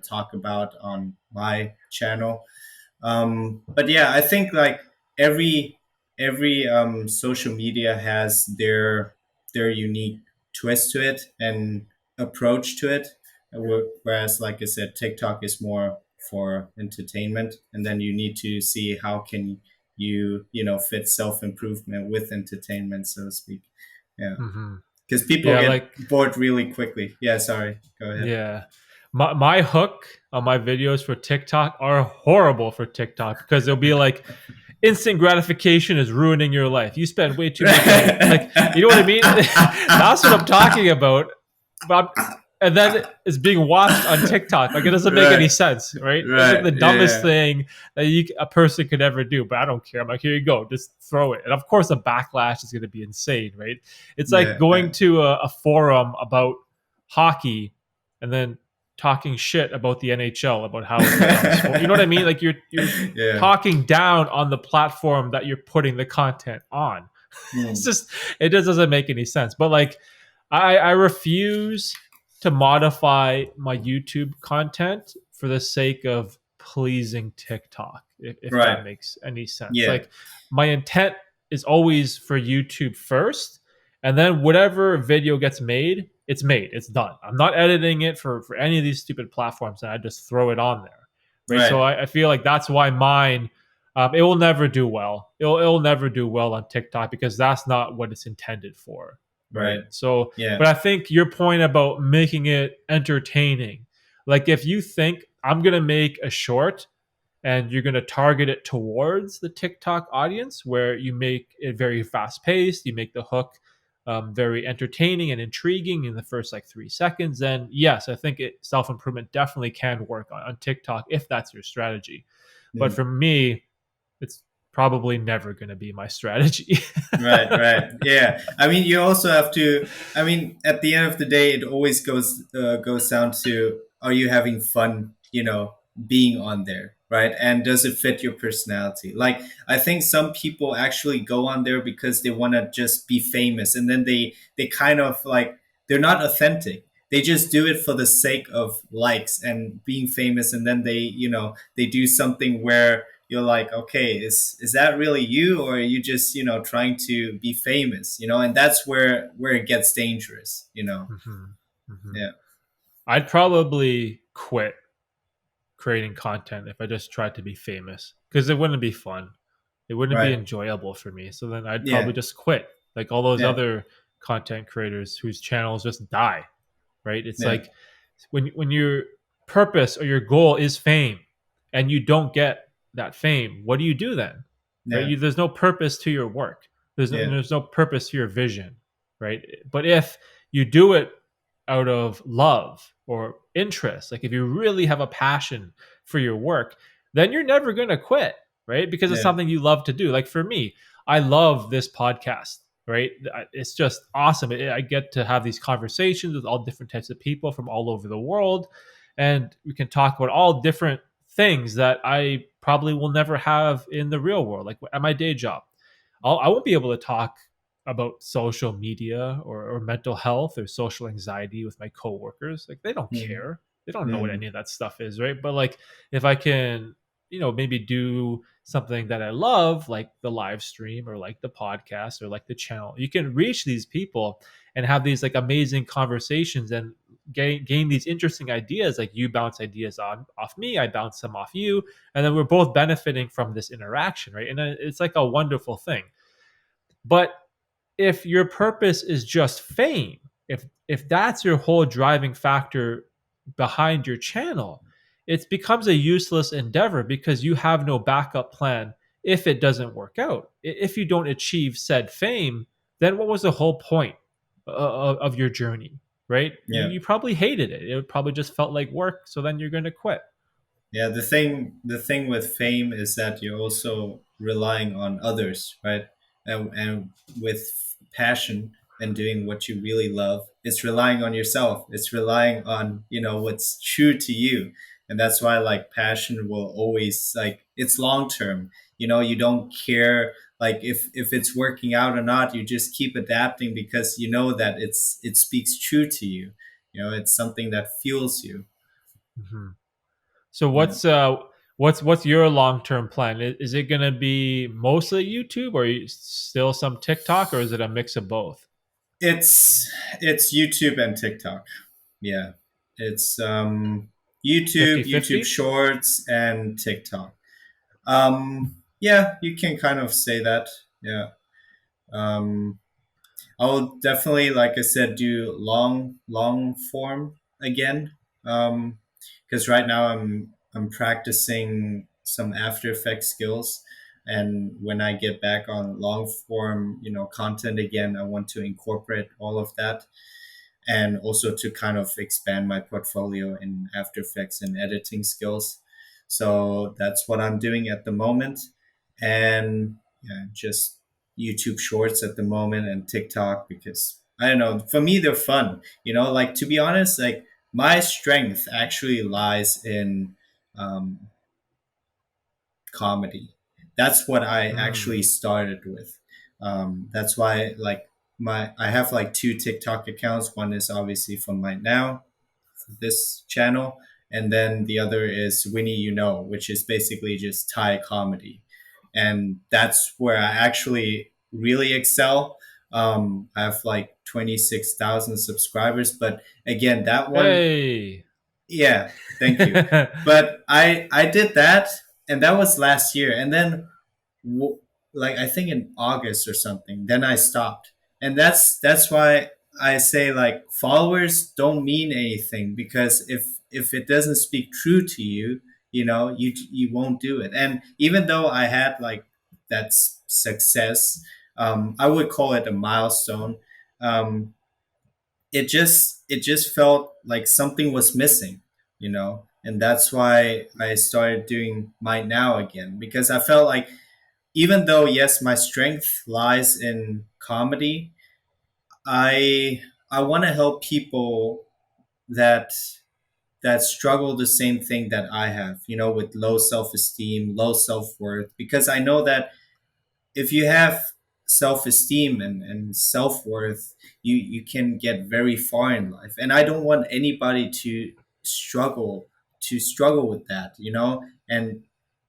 talk about on my channel. But yeah, I think like every social media has their unique twist to it and approach to it. Whereas, like I said, TikTok is more for entertainment, and then you need to see how can you fit self improvement with entertainment, so to speak. Yeah, Mhm. because people Yeah, get like bored really quickly. Yeah, sorry. Go ahead. yeah. My hook on my videos for TikTok are horrible for TikTok because they'll be like instant gratification is ruining your life. You spend way too much on it. Like, you know what I mean? That's what I'm talking about. But and then it's being watched on TikTok. Like it doesn't make any Right. sense, right? It's like Right. the dumbest Yeah. thing that a person could ever do. But I don't care. I'm like, here you go, just throw it. And of course, the backlash is going to be insane, right? It's like Yeah. going Right. to a forum about hockey and then talking shit about the NHL about how it's a dumb sport. You know what I mean? Like you're Yeah. talking down on the platform that you're putting the content on. It's Hmm. just it just doesn't make any sense. But like I refuse to modify my YouTube content for the sake of pleasing TikTok, if that Right. makes any sense. Yeah. Like my intent is always for YouTube first, and then whatever video gets made, it's made, it's done. I'm not editing it for any of these stupid platforms, and I just throw it on there, right? So Right. I feel like that's why mine it will never do well. It'll never do well on TikTok because that's not what it's intended for, right? Right. So, Yeah. but I think your point about making it entertaining, like if you think I'm gonna make a short and you're gonna target it towards the TikTok audience, where you make it very fast paced, you make the hook very entertaining and intriguing in the first like 3 seconds, then yes, I think self improvement definitely can work on TikTok if that's your strategy. But Mm. for me, it's probably never going to be my strategy. Right, right. Yeah. I mean, you also have to. I mean, at the end of the day, it always goes down to, are you having fun? Being on there, right? And does it fit your personality? Like, I think some people actually go on there because they want to just be famous, and then they kind of like they're not authentic. they just do it for the sake of likes and being famous, and then they do something where you're like, okay, is that really you, or are you just trying to be famous, and that's where it gets dangerous. Hmm. Hmm. Yeah. I'd probably quit creating content if I just tried to be famous because it wouldn't be fun. It wouldn't be Right. enjoyable for me. So then I'd probably Yeah. just quit, like all those Yeah. other content creators whose channels just die. Right? It's Yeah. like when your purpose or your goal is fame, and you don't get that fame, what do you do then? Right? Yeah. There's no purpose to your work. Yeah. There's no purpose to your vision. Right? But if you do it out of love or interest, like if you really have a passion for your work, then you're never going to quit, right? Because it's Yeah. something you love to do. Like for me, I love this podcast, right? It's just awesome. I get to have these conversations with all different types of people from all over the world, and we can talk about all different things that I probably will never have in the real world, like at my day job. I won't be able to talk about social media or mental health or social anxiety with my coworkers. Like they don't Mm. care. They don't know what Mm. any of that stuff is, right? But like if I can, maybe do something that I love, like the live stream or like the podcast or like the channel, you can reach these people and have these like amazing conversations and gain these interesting ideas. Like you bounce ideas on off me, I bounce them off you, and then we're both benefiting from this interaction, right? And it's like a wonderful thing. But if your purpose is just fame, if that's your whole driving factor behind your channel, it becomes a useless endeavor because you have no backup plan if it doesn't work out. If you don't achieve said fame, then what was the whole point of your journey, right? Yeah. You probably hated it. It probably just felt like work, so then you're going to quit. Yeah, the thing with fame is that you're also relying on others, right? And with passion and doing what you really love, it's relying on yourself. It's relying on, what's true to you. And that's why like passion will always like it's long term. You don't care like if it's working out or not, you just keep adapting because you know that it speaks true to you. It's something that fuels you. Mhm. So Yeah. what's your long term plan? Is it going to be mostly YouTube, or still some TikTok, or is it a mix of both? It's YouTube and TikTok. Yeah. It's YouTube, YouTube 50-50? Shorts, and TikTok. Yeah, you can kind of say that. Yeah. Um, I'll definitely, like I said, do long form again. Because right now I'm practicing some After Effects skills, and when I get back on long form, content again, I want to incorporate all of that, and also to kind of expand my portfolio in After Effects and editing skills. So that's what I'm doing at the moment, and yeah, just YouTube Shorts at the moment and TikTok because I don't know. For me, they're fun. Like to be honest, like my strength actually lies in um, comedy. That's what I actually Mm. started with. That's why like my I have like two TikTok accounts. One is obviously from right now, this channel, and then the other is Winny, which is basically just Thai comedy, and that's where I actually really excel. I have like 26,000 subscribers, but again, that one, Hey. yeah, thank you. But I did that, and that was last year, and then w- like I think in August or something. Then I stopped, and that's why I say like followers don't mean anything because if it doesn't speak true to you, you won't do it. And even though I had like that success, I would call it a milestone. Um, it just felt like something was missing, and that's why I started doing mine now again because I felt like even though yes my strength lies in comedy, I want to help people that struggle the same thing that I have, with low self-esteem, low self-worth, because I know that if you have self-esteem and self-worth, you can get very far in life. And I don't want anybody struggle struggle with that, you know. And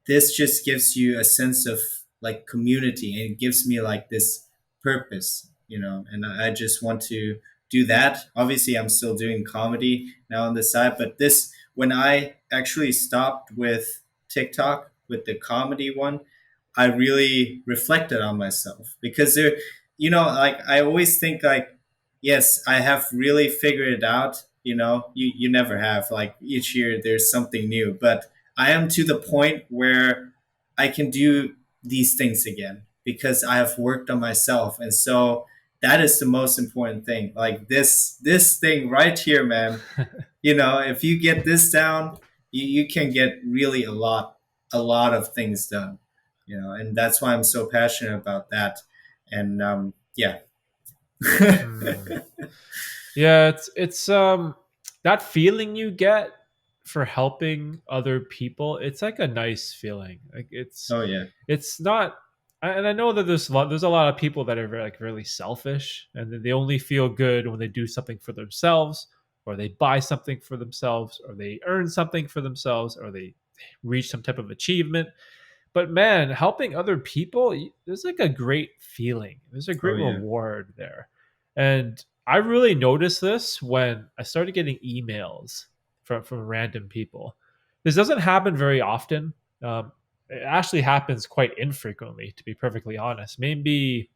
this just gives you a sense of like community, and it gives me like this purpose, you know. And I just want to do that. Obviously I'm still doing comedy now on the side, but this, when I actually stopped with TikTok, with the comedy one, I really reflected on myself, because there, you know, like I always think like, yes, I have really figured it out. You know, you never have. Like each year there's something new, but I am to the point where I can do these things again because I have worked on myself. And so that is the most important thing. Like this thing right here, man, you know, if you get this down, you can get really a lot of things done, you know. And that's why I'm so passionate about that. And yeah. Hmm. Yeah, it's that feeling you get for helping other people. It's like a nice feeling. Like Oh yeah. it's not, and I know that there's a lot of people that are very, like really selfish, and then they only feel good when they do something for themselves, or they buy something for themselves, or they earn something for themselves, or they reach some type of achievement. But man, helping other people, there's like a great feeling. There's a Oh great yeah. reward there. And I really noticed this when I started getting emails from random people. This doesn't happen very often. It actually happens quite infrequently, to be perfectly honest. Maybe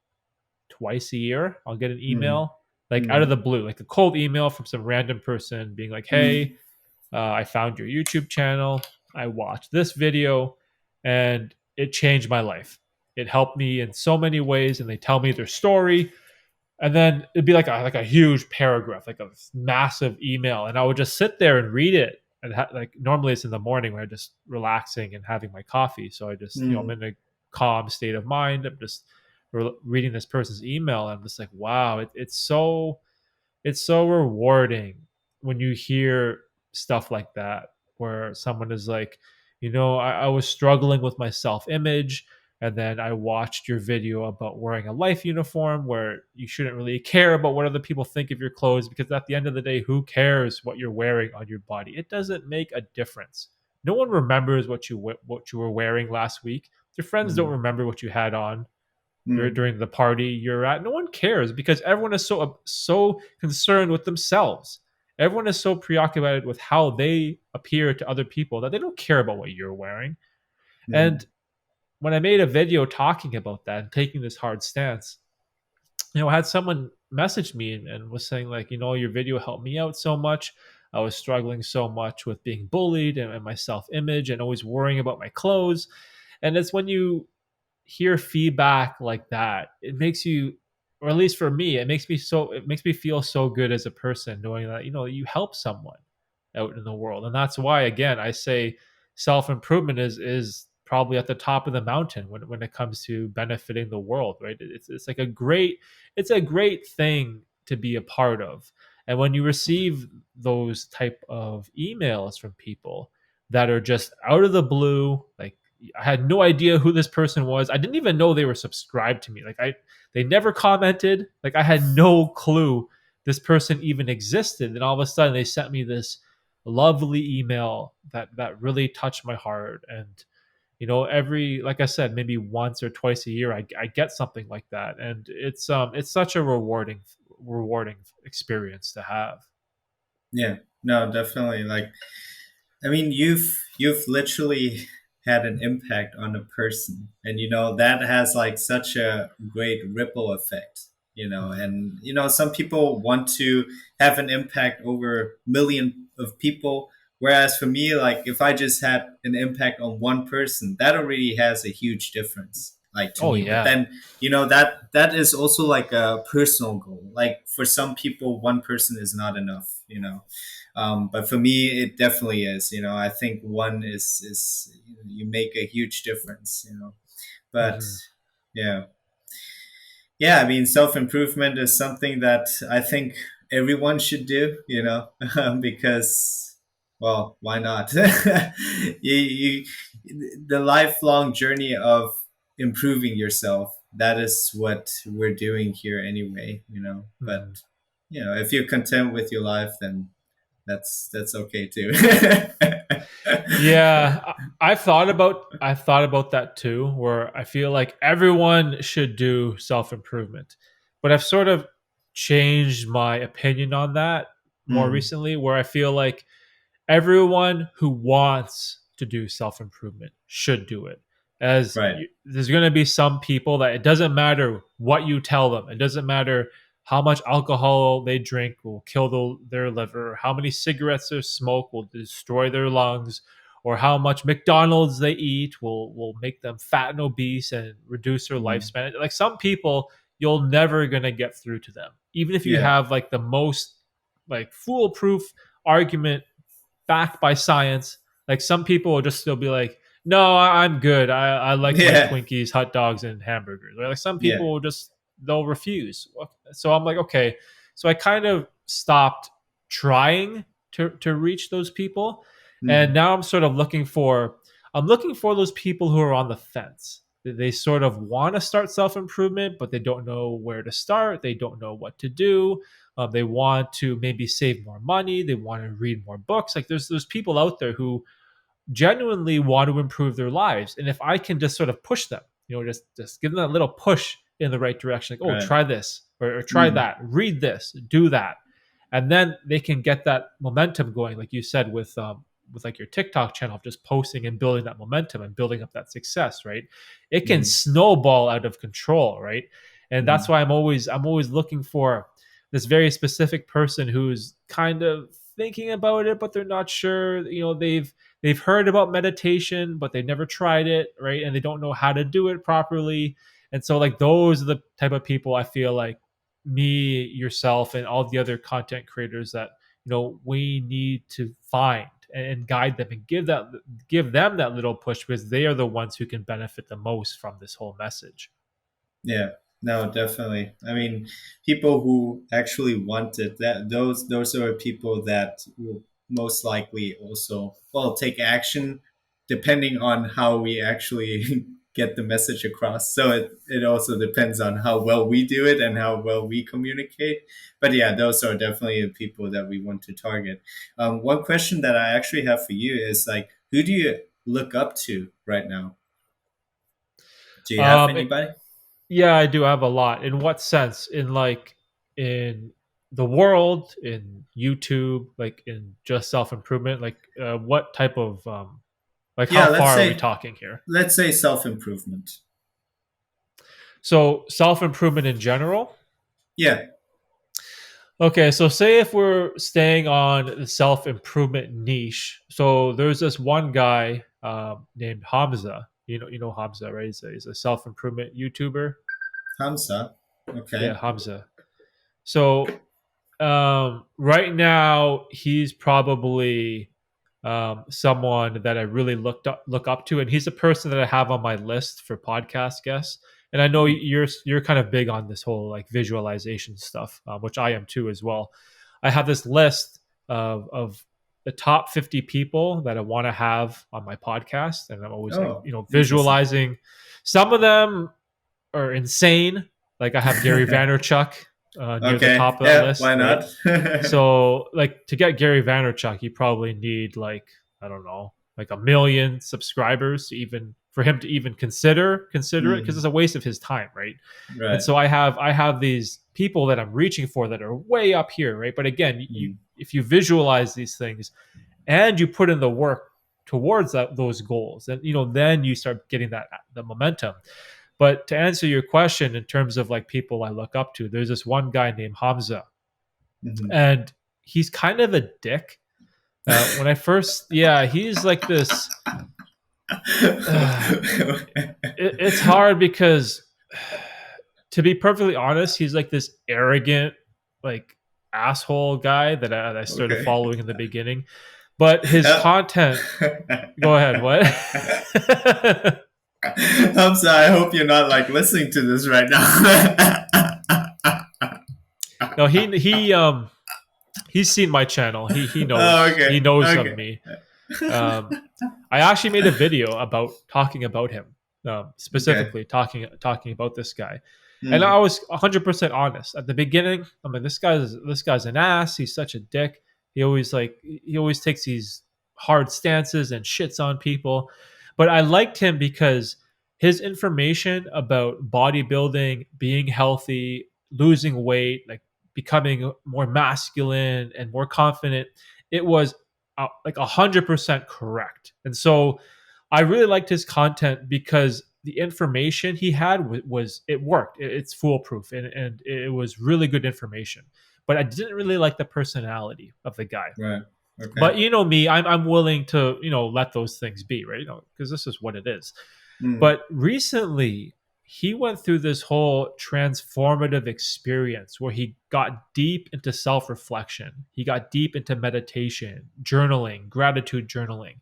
twice a year, I'll get an Mm, email, like out of mm, the blue, like a cold email from some random person being like, mm, hey, I found your YouTube channel. I watched this video and it changed my life. It helped me in so many ways. And they tell me their story. And then it'd be like a huge paragraph, like a massive email. And I would just sit there and read it. And like normally it's in the morning when I'm just relaxing and having my coffee. So I just, I'm mm, in a calm state of mind. I'm just reading this person's email. And I'm just like, wow, it's so rewarding when you hear stuff like that, where someone is like, I was struggling with my self image. And then I watched your video about wearing a life uniform where you shouldn't really care about what other people think of your clothes, because at the end of the day, who cares what you're wearing on your body? It doesn't make a difference. No one remembers what you were wearing last week. Your friends don't mm, remember what you had on mm, during the party you're at. No one cares because everyone is so concerned with themselves. Everyone is so preoccupied with how they appear to other people that they don't care about what you're wearing. mm, And when I made a video talking about that and taking this hard stance, I had someone message me and was saying like, your video helped me out so much. I was struggling so much with being bullied and my self image and always worrying about my clothes. And it's when you hear feedback like that, it makes you, or at least for me, it makes me feel so good as a person knowing that you help someone out in the world. And that's why, again, I say self-improvement is probably at the top of the mountain when it comes to benefiting the world, right? It's like it's a great thing to be a part of. And when you receive those type of emails from people that are just out of the blue, like I had no idea who this person was. I didn't even know they were subscribed to me. They never commented. Like I had no clue this person even existed. And all of a sudden they sent me this lovely email that really touched my heart. And every, like I said, maybe once or twice a year I get something like that. And it's such a rewarding experience to have. yeah. No, definitely. Like, I mean, you've literally had an impact on a person, and you know that has like such a great ripple effect. You know, Mhm. and you know some people want to have an impact over million of people, whereas for me, like if I just had an impact on one person, that already has a huge difference. Like to Oh me, but yeah. then you know that is also like a personal goal. Like for some people, one person is not enough. You know, but for me, it definitely is. You know, I think one is you make a huge difference. You know, but Hmm. yeah, yeah. I mean, self improvement is something that I think everyone should do. You know, because well, why not? you the lifelong journey of improving yourself. that is what we're doing here anyway, Mhm. but if you're content with your life, then that's okay too. Yeah, I've thought about that too, where I feel like everyone should do self improvement, but I've sort of changed my opinion on that more Mm, recently, where I feel like everyone who wants to do self improvement should do it. right. There's going to be some people that it doesn't matter what you tell them, it doesn't matter how much alcohol they drink will kill their liver, how many cigarettes they smoke will destroy their lungs, or how much McDonald's they eat will make them fat and obese and reduce their Mm, lifespan. Like some people, you're never going to get through to them, even if you yeah. have like the most like foolproof argument backed by science. Like some people will just still be like, no, I'm good. I like my Yeah. Twinkies, hot dogs, and hamburgers. Or like some Yeah. people will just they'll refuse. So I'm like, okay. So I kind of stopped trying to reach those people, and Mm, now I'm looking for those people who are on the fence. They sort of want to start self improvement, but they don't know where to start. They don't know what to do. They want to maybe save more money. They want to read more books. Like there's people out there who genuinely want to improve their lives, and if I can just sort of push them, just give them that little push in the right direction, like, oh, right. try this or try Mm, that, read this, do that, and then they can get that momentum going, like you said with like your TikTok channel, of just posting and building that momentum and building up that success, right? It can mm, snowball out of control, right? And that's mm, why I'm always looking for this very specific person who's kind of thinking about it, but they're not sure. They've heard about meditation, but they've never tried it, right? And they don't know how to do it properly. And so, like, those are the type of people I feel like me, yourself, and all the other content creators that we need to find and guide them and give them that little push, because they are the ones who can benefit the most from this whole message. yeah. No, definitely. I mean, people who actually want it, that those are people that will most likely also, well, take action depending on how we actually get the message across. So it also depends on how well we do it and how well we communicate. But yeah, those are definitely the people that we want to target. One question that I actually have for you is like, who do you look up to right now? Do you have Um, anybody? yeah, I do have a lot. In what sense? In the world, in YouTube, like in just self improvement, like what type of like how Yeah, far are we talking here? let's say self improvement. So self improvement in general. Yeah. Okay, so say if we're staying on the self improvement niche, so there's this one guy named Hamza. You know Hamza, right? He's a self improvement YouTuber. Hamza. Yeah, Okay. Hamza. So right now he's probably someone that I really look up to, and he's a person that I have on my list for podcast guests. And I know Hmm. you're kind of big on this whole like visualization stuff, which I am too as well. I have this list of the top 50 people that I want to have on my podcast, and I'm always like Oh, interesting. visualizing. Some of them are insane. Like I have Gary Vaynerchuk near the Okay. top of that Yeah. list, Why right? not? So, like, to get Gary Vaynerchuk, you probably need like I don't know, like 1 million subscribers to even for him to even consider it, because Hmm. it's a waste of his time, right? And Right. so I have these people that I'm reaching for that are way up here, right? But again, you Hmm. if you visualize these things and you put in the work towards those goals, and then you start getting the momentum. But to answer your question in terms of like people I look up to, there's this one guy named Hamza, Hmm. and he's kind of a dick. When I first, yeah, he's like this. Uh, it's hard because, to be perfectly honest, he's like this arrogant, like asshole guy that I started Okay. following in the beginning. But his Uh, content. Go ahead. What? Hamza, I hope you're not like listening to this right now. No, he's seen my channel. He Oh, knows he okay. knows of Okay. me. Um, I actually made a video about talking about him. Okay. specifically talking about this guy. And I Mm, was 100% honest at the beginning. I'm like, this guy's an ass. He's such a dick. He always takes these hard stances and shits on people. But I liked him because his information about bodybuilding, being healthy, losing weight, like becoming more masculine and more confident, it was like 100% correct. And so I really liked his content because the information he had was it worked. It's foolproof, and it was really good information. But I didn't really like the personality of the guy. right. Okay. But you know me, I'm willing to let those things be, right? Because this is what it is. Mm, But recently, he went through this whole transformative experience where he got deep into self reflection. He got deep into meditation, journaling, gratitude journaling.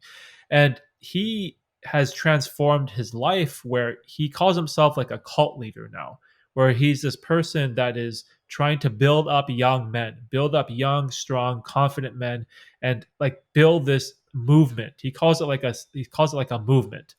And he has transformed his life where he calls himself like a cult leader now, where he's this person that is trying to build up young men, build up young, strong, confident men, and like build this movement. He calls it like a movement.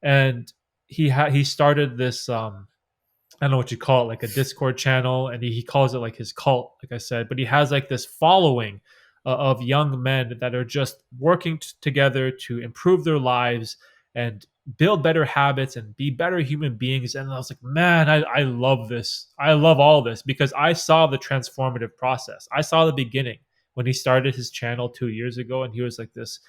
And he started this I don't know what you call it, like a Discord channel, and he calls it like his cult, like I said. But he has like this following of young men that are just working together to improve their lives and build better habits and be better human beings. And I was like, man, I love this. I love all this because I saw the transformative process. I saw the beginning when he started his channel 2 years ago, and he was like this,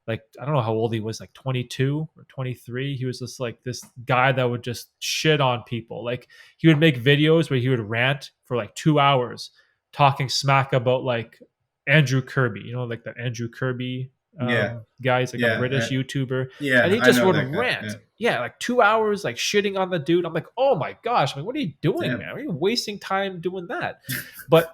like I don't know how old he was, like 22 or 23. He was just like this guy that would just shit on people. Like he would make videos where he would rant for like 2 hours talking smack about like Andrew Kirby, like that Andrew Kirby yeah. guy. He's like a Yeah. British YouTuber. And Yeah. he I just know would that guy. rant. Yeah. Yeah, like 2 hours, like shitting on the dude. I'm like, oh my gosh, like what are you doing, Damn. man? Are you wasting time doing that? But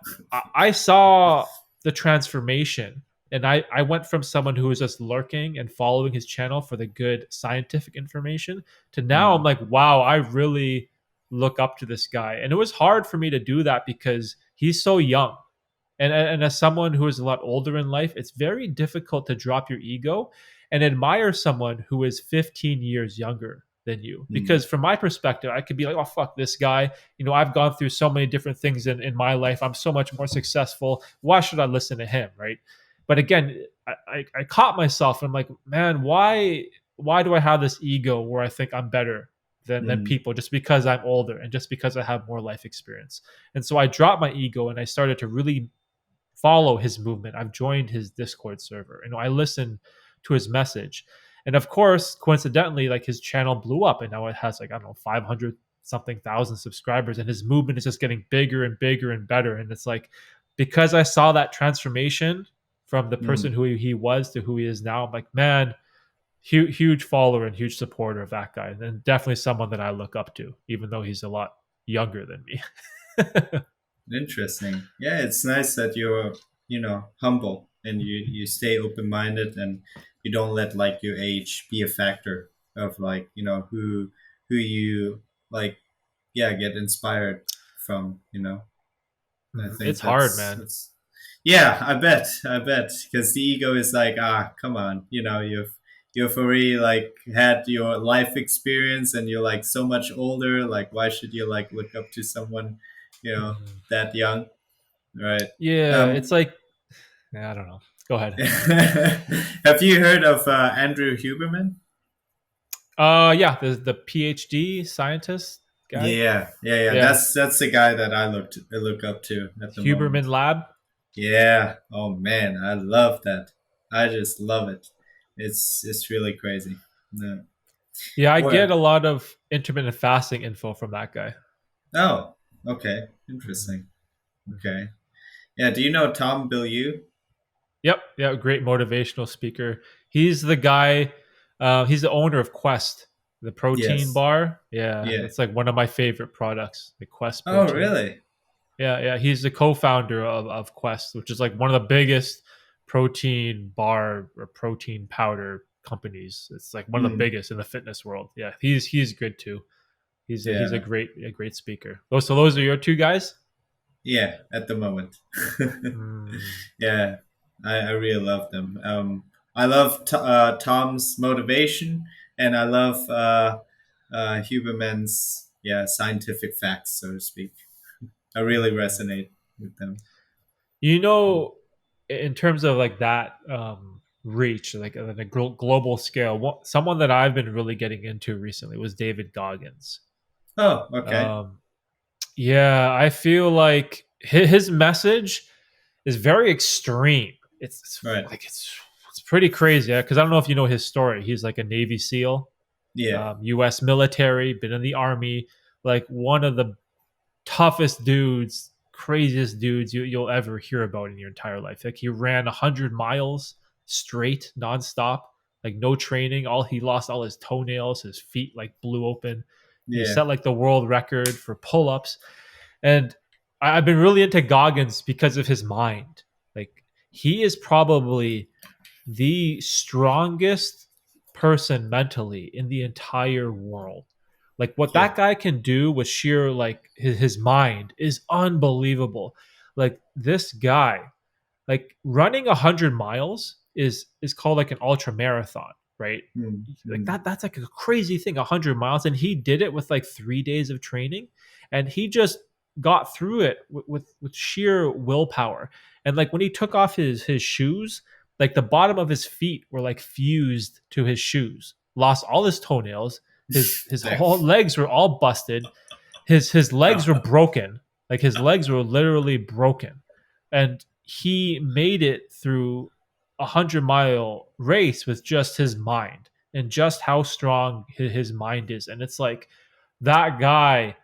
I saw the transformation, and I went from someone who was just lurking and following his channel for the good scientific information to now I'm Mm, like, wow, I really look up to this guy. And it was hard for me to do that because he's so young. And as someone who is a lot older in life, it's very difficult to drop your ego and admire someone who is 15 years younger than you. mm, Because from my perspective, I could be like, oh, fuck this guy. I've gone through so many different things in my life. I'm so much more successful. Why should I listen to him? Right. But again, I caught myself and I'm like, man, why do I have this ego where I think I'm better than mm, people just because I'm older and just because I have more life experience? And so I dropped my ego and I started to really follow his movement. I've joined his Discord server. I listen to his message. And of course, coincidentally, like his channel blew up and now it has like, I don't know, 500 something thousand subscribers, and his movement is just getting bigger and bigger and better. And it's like, because I saw that transformation from the person mm. who he was to who he is now, I'm like, man, huge follower and huge supporter of that guy. And definitely someone that I look up to, even though he's a lot younger than me. Interesting. Yeah, it's nice that you're, humble and you stay open minded and you don't let like your age be a factor of like, who you like, yeah, get inspired from. I think It's hard, man. that's yeah, I bet because the ego is like, come on, you've already like had your life experience and you're like so much older, like why should you like look up to someone, you know, Mhm. that young, right? Yeah, Um it's like, yeah, I don't know. Go ahead. have you heard of Andrew Huberman? Yeah, the PhD scientist guy. Yeah. Yeah, That's the guy that I look up to at the Huberman moment. Lab. Yeah. Oh man, I love that. I just love it. It's really crazy. No. Yeah, I get Well, a lot of intermittent fasting info from that guy. oh, okay. Mhm, Interesting. mhm. Okay. Yeah, do you know Tom Bilyeu? Yep, yeah, great motivational speaker. He's the guy. He's the owner of Quest, the protein Yes. bar. Yeah, Yeah. that's like one of my favorite products, the Quest Oh, protein. really? Yeah. He's the co-founder of Quest, which is like one of the biggest protein bar or protein powder companies. It's like one of the Hmm. biggest in the fitness world. Yeah, he's good too. He's a Yeah. great speaker. So those are your two guys. Yeah, at the moment. Mm, Yeah, I really love them. I love Tom's motivation, and I love Huberman's scientific facts, so to speak. I really Mhm. resonate with them. You know, in terms of like that reach, like on a global scale, someone that I've been really getting into recently was David Goggins. Oh, okay. Um, yeah, I feel like his message is very extreme. Right. It's pretty crazy because I don't know if you know his story. He's like a Navy SEAL, Yeah. U.S. military, been in the army, like one of the toughest dudes, craziest dudes you'll ever hear about in your entire life. Like he ran 100 miles straight, nonstop, like no training. All he lost all his toenails, his feet like blew open. He Yeah. set like the world record for pull-ups, and I've been really into Goggins because of his mind. Like he is probably the strongest person mentally in the entire world. Like what Yeah. that guy can do with sheer like his mind is unbelievable. Like this guy, like running 100 miles is called like an ultra marathon, right? Mm, Like mm. that's like a crazy thing, 100 miles, and he did it with like 3 days of training, and he just got through it with sheer willpower. And like when he took off his shoes, like the bottom of his feet were like fused to his shoes, lost all his toenails, his Damn. whole legs were all busted, his legs were broken, like his legs were literally broken, and he made it through 100-mile race with just his mind and just how strong his mind is. And it's like that guy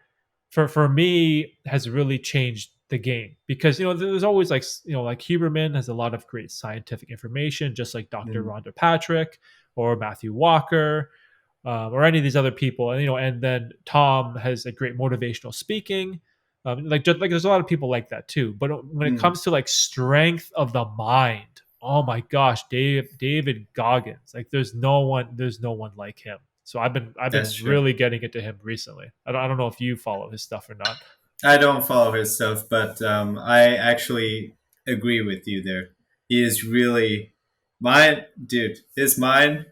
for me has really changed the game because there's always like like Huberman has a lot of great scientific information, just like Dr. Mm, Rhonda Patrick or Matthew Walker, or any of these other people. And and then Tom has a great motivational speaking. Like just like there's a lot of people like that too. But when it mm. comes to like strength of the mind, oh my gosh, David Goggins, like there's no one like him. So I've been That's true. really getting into him recently. I don't know if you follow his stuff or not. I don't follow his stuff, but I actually agree with you there. He is really mind, dude. His mind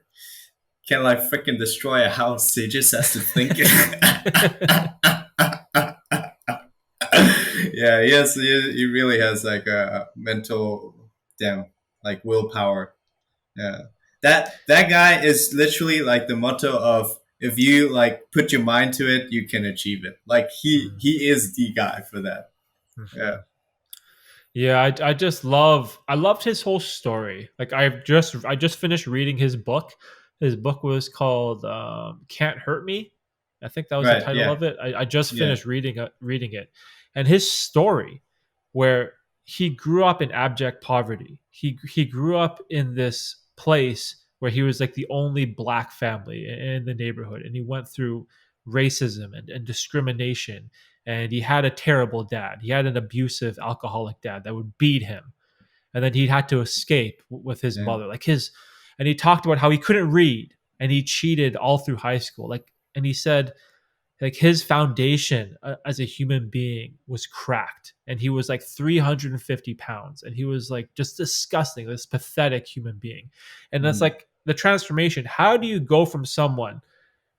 can like freaking destroy a house. He just has to think it. Yeah, he really has like a mental damn like willpower. Yeah, that guy is literally like the motto of if you like put your mind to it, you can achieve it. Like he is the guy for that. Yeah, Mhm. Yeah, I loved his whole story. Like I just finished reading his book. His book was called "Can't Hurt Me." I think that was the right. title Yeah, of it. I just yeah. finished reading it, and his story, where he grew up in abject poverty. He grew up in this place where he was like the only black family in the neighborhood, and he went through racism and discrimination, and he had a terrible dad. He had an abusive alcoholic dad that would beat him, and then he had to escape with his Damn. mother. And he talked about how he couldn't read and he cheated all through high school. And he said like his foundation as a human being was cracked, and he was like 350 pounds, and he was like just disgusting, this pathetic human being. And that's Mm, like the transformation. How do you go from someone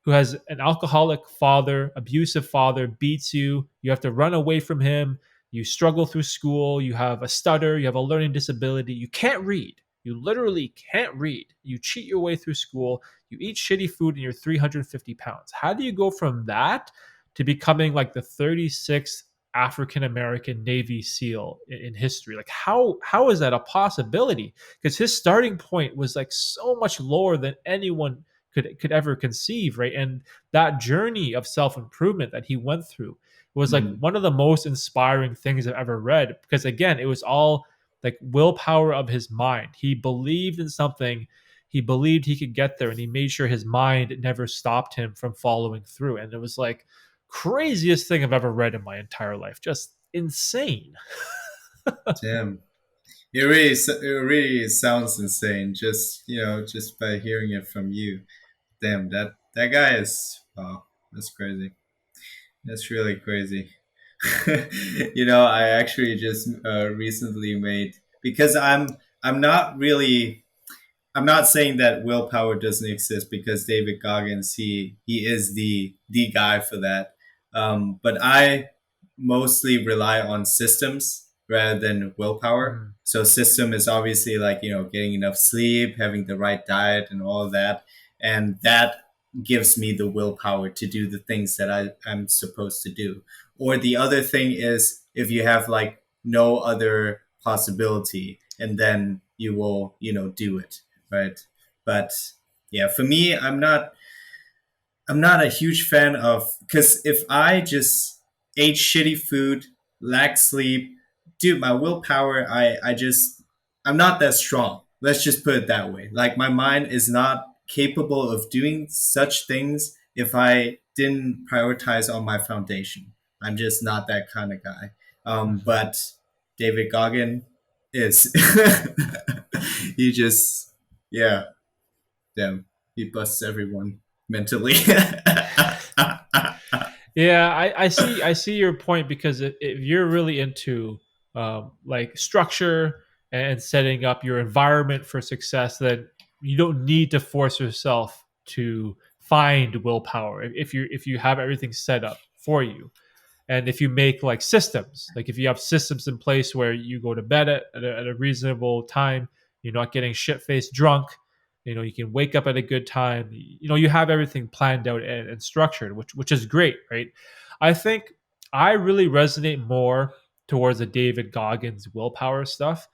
who has an alcoholic father, abusive father, beats you. You have to run away from him. You struggle through school. You have a stutter. You have a learning disability. You can't read. You literally can't read. You cheat your way through school. You eat shitty food and you're 350 pounds. How do you go from that to becoming like the 36th African American Navy SEAL in history? Like how is that a possibility? Because his starting point was like so much lower than anyone could ever conceive, right? And that journey of self-improvement that he went through was like mm. one of the most inspiring things I've ever read, because again, it was all like willpower of his mind. He believed in something, he believed he could get there, and he made sure his mind never stopped him from following through. And it was like craziest thing I've ever read in my entire life. Just insane. Damn. It really sounds insane. Just just by hearing it from you. Damn, that guy is wow. That's crazy. That's really crazy. I actually just recently made because I'm not really. I'm not saying that willpower doesn't exist because David Goggins he is the guy for that. But I mostly rely on systems rather than willpower. Mm, So system is obviously like getting enough sleep, having the right diet, and all of that, and that gives me the willpower to do the things that I'm supposed to do. Or the other thing is if you have like no other possibility, and then you will do it, right? But yeah, for me, I'm not a huge fan of, because if I just ate shitty food, lacked sleep, dude, my willpower, I'm not that strong. Let's just put it that way. Like my mind is not capable of doing such things if I didn't prioritize on my foundation. I'm just not that kind of guy. mhm. But David Goggin is. He just, yeah, damn, he busts everyone mentally. Yeah, I see your point because if you're really into like structure and setting up your environment for success, then you don't need to force yourself to find willpower if you have everything set up for you. And if you make like systems, like if you have systems in place where you go to bed at a reasonable time, you're not getting shit faced drunk, you can wake up at a good time, you have everything planned out and structured, which is great, right? I think I really resonate more towards the David Goggins willpower stuff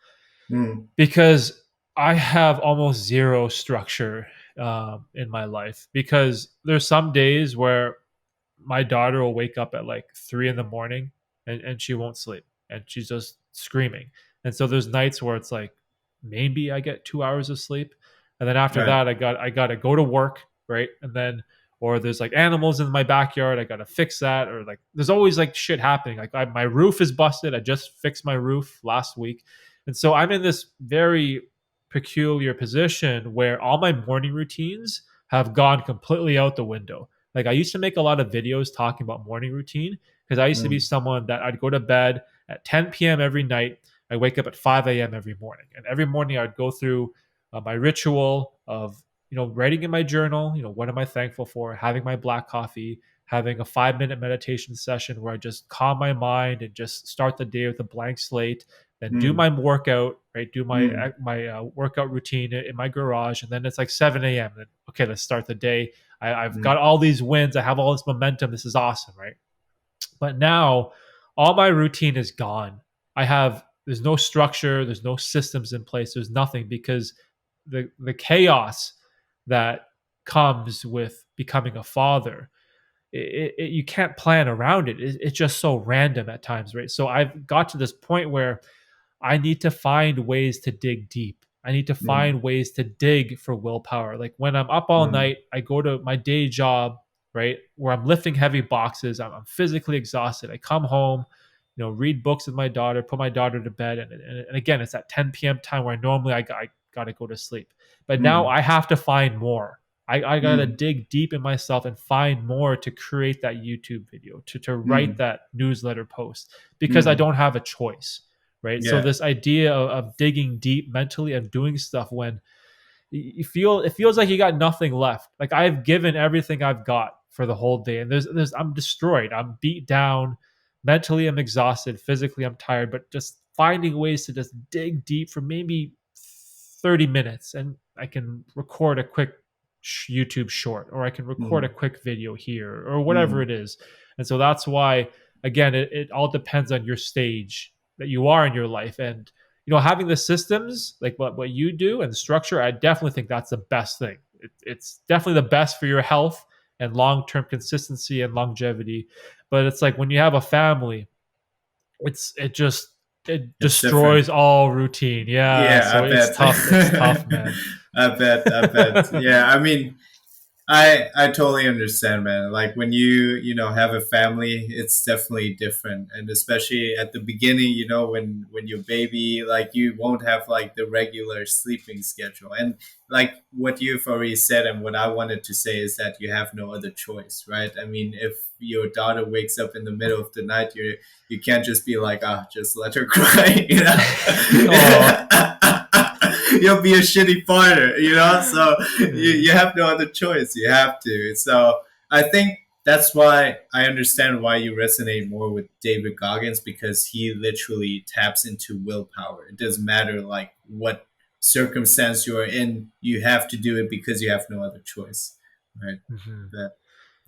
Mm, because I have almost zero structure in my life because there's some days where my daughter will wake up at like 3 in the morning and she won't sleep and she's just screaming. And so there's nights where it's like maybe I get 2 hours of sleep. And then after right. that I gotta go to work, right? And then or there's like animals in my backyard, I gotta fix that, or like there's always like shit happening. Like my roof is busted. I just fixed my roof last week. And so I'm in this very peculiar position where all my morning routines have gone completely out the window. Like I used to make a lot of videos talking about morning routine because I used to be Mm, someone that I'd go to bed at 10 p.m. every night. I wake up at 5 a.m. every morning, and every morning I'd go through my ritual of writing in my journal. What am I thankful for? Having my black coffee, having a 5 minute meditation session where I just calm my mind and just start the day with a blank slate. Then do mm, my workout, right? Do my mm, workout routine in my garage, and then it's like 7 a.m. Then okay, let's start the day. I've got mm, all these wins. I have all this momentum. This is awesome, right? But now all my routine is gone. There's no structure, there's no systems in place, there's nothing because the chaos that comes with becoming a father, you can't plan around it. It's just so random at times, right? So I've got to this point where I need to find ways to dig deep. I need to mm, find ways to dig for willpower. Like when I'm up all mm, night, I go to my day job, right, where I'm lifting heavy boxes. I'm physically exhausted. I come home, read books with my daughter, put my daughter to bed. And again, it's at 10 p.m. time where normally I got to go to sleep. But now mm, I have to find more. I got to mm, dig deep in myself and find more to create that YouTube video, to write mm, that newsletter post because I mm. don't have a choice, right? So Yeah. this idea of digging deep mentally and doing stuff when you feel it feels like you got nothing left. Like I've given everything I've got for the whole day, and there's I'm destroyed. I'm beat down. Mentally, I'm exhausted. Physically, I'm tired. But just finding ways to just dig deep for maybe 30 minutes, and I can record a quick YouTube short, or I can record a Mm, quick video here, or whatever mm, it is. And so that's why, again, it all depends on your stage that you are in your life, and having the systems like what you do and the structure, I definitely think that's the best thing. It's definitely the best for your health and long-term consistency and longevity. But it's like when you have a family, it it's different. destroys all routine. Yeah, Yeah, so I it's bet. tough. It's tough, man. I bet. Yeah, I mean, I totally understand, man. Like when you have a family, it's definitely different, and especially at the beginning, when you're baby, like you won't have like the regular sleeping schedule, and like what you've already said, and what I wanted to say is that you have no other choice, right? I mean, if your daughter wakes up in the middle of the night, you can't just be like, just let her cry, Oh, you'll be a shitty father, you know. So Yeah. you have no other choice. You have to. So I think that's why I understand why you resonate more with David Goggins, because he literally taps into willpower. It doesn't matter like what circumstance you are in, you have to do it because you have no other choice, right? Mhm. But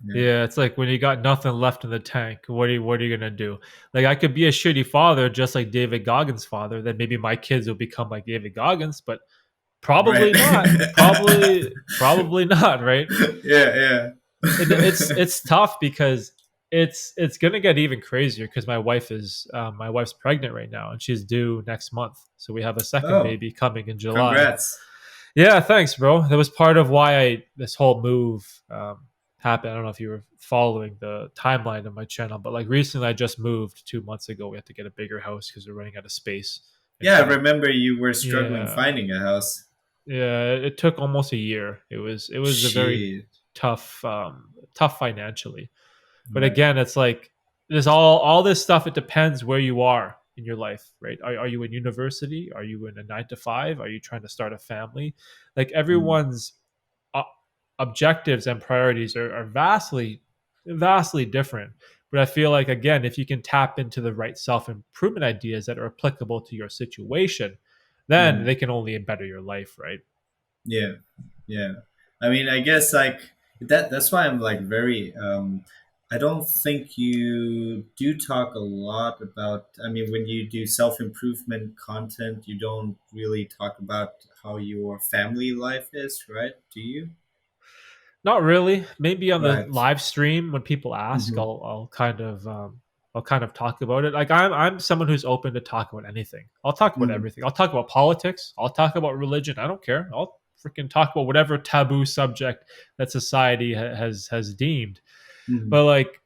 yeah, Yeah, it's like when you got nothing left in the tank, what are you gonna do? Like I could be a shitty father, just like David Goggins' father. Then maybe my kids will become like David Goggins, but right. probably not. Probably not. Right? Yeah, And it's yeah. it's tough because it's gonna get even crazier because my wife's pregnant right now and she's due next month. So we have a second Oh, baby coming in July. congrats. Yeah, thanks, bro. That was part of why this whole move happened. I don't know if you were following the timeline of my channel, but like recently, I just moved 2 months ago. We had to get a bigger house because we're running out of space and Yeah, I couldn't. remember you were struggling Yeah, finding a house. yeah. It took almost a year. It was a very Shit. tough financially. But Right. again, it's like there's all this stuff. It depends where you are in your life, right? Are you in university? Are you in a 9 to 5? Are you trying to start a family? Like Mm, everyone's uh, objectives and priorities are vastly different. But I feel like again, if you can tap into the right self improvement ideas that are applicable to your situation, then mm. they can only better your life, right? Yeah, yeah. I mean, I guess like that's why I'm like very I don't think you do talk a lot about, I mean, when you do self-improvement content, you don't really talk about how your family life is, right? Do you? Not really. Maybe on the Right. live stream when people ask, Hmm. I'll kind of talk about it. Like I'm someone who's open to talk about anything. I'll talk about Mm, everything. I'll talk about politics. I'll talk about religion. I don't care. I'll freaking talk about whatever taboo subject that society has deemed. mm, But like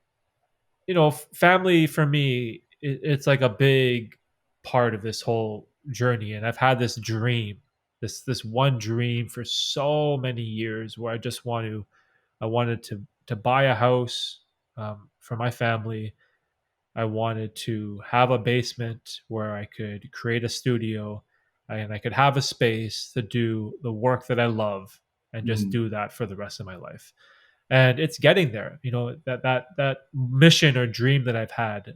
family for me, it's like a big part of this whole journey. And I've had this dream, this one dream for so many years where I wanted to buy a house for my family. I wanted to have a basement where I could create a studio and I could have a space to do the work that I love and just mm, do that for the rest of my life. And it's getting there. That mission or dream that I've had.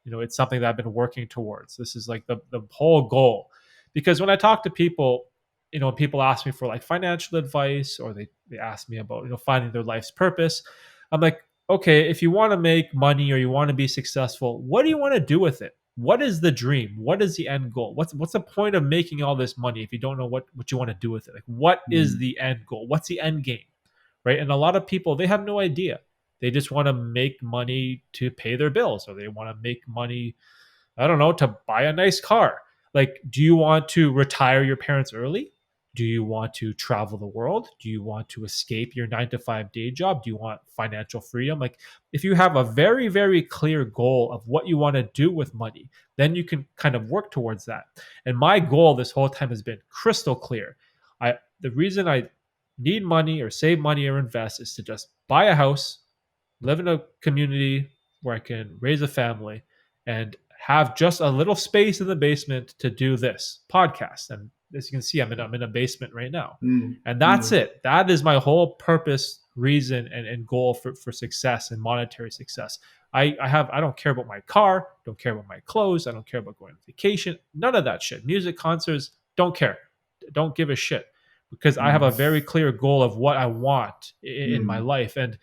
It's something that I've been working towards. This is like the whole goal. Because when I talk to people, people ask me for like financial advice or they ask me about finding their life's purpose. I'm like, okay, if you want to make money or you want to be successful, what do you want to do with it? What is the dream? What is the end goal? What's the point of making all this money if you don't know what you want to do with it? Like, what is mm, the end goal? What's the end game? Right? And a lot of people, they have no idea. They just want to make money to pay their bills, or they want to make money, I don't know, to buy a nice car. Like, do you want to retire your parents early? Do you want to travel the world? Do you want to escape your 9 to 5 day job? Do you want financial freedom? Like, if you have a very, very clear goal of what you want to do with money, then you can kind of work towards that. And my goal this whole time has been crystal clear. The reason I need money or save money or invest is to just buy a house, live in a community where I can raise a family and have just a little space in the basement to do this podcast. And as you can see, I'm in a basement right now. mm, And that's mm, it. That is my whole purpose, reason, and goal for success and monetary success. I don't care about my car, don't care about my clothes, I don't care about going on vacation, none of that shit. Music, concerts, don't care. Don't give a shit because I have mm, a very clear goal of what I want in my mm. life. And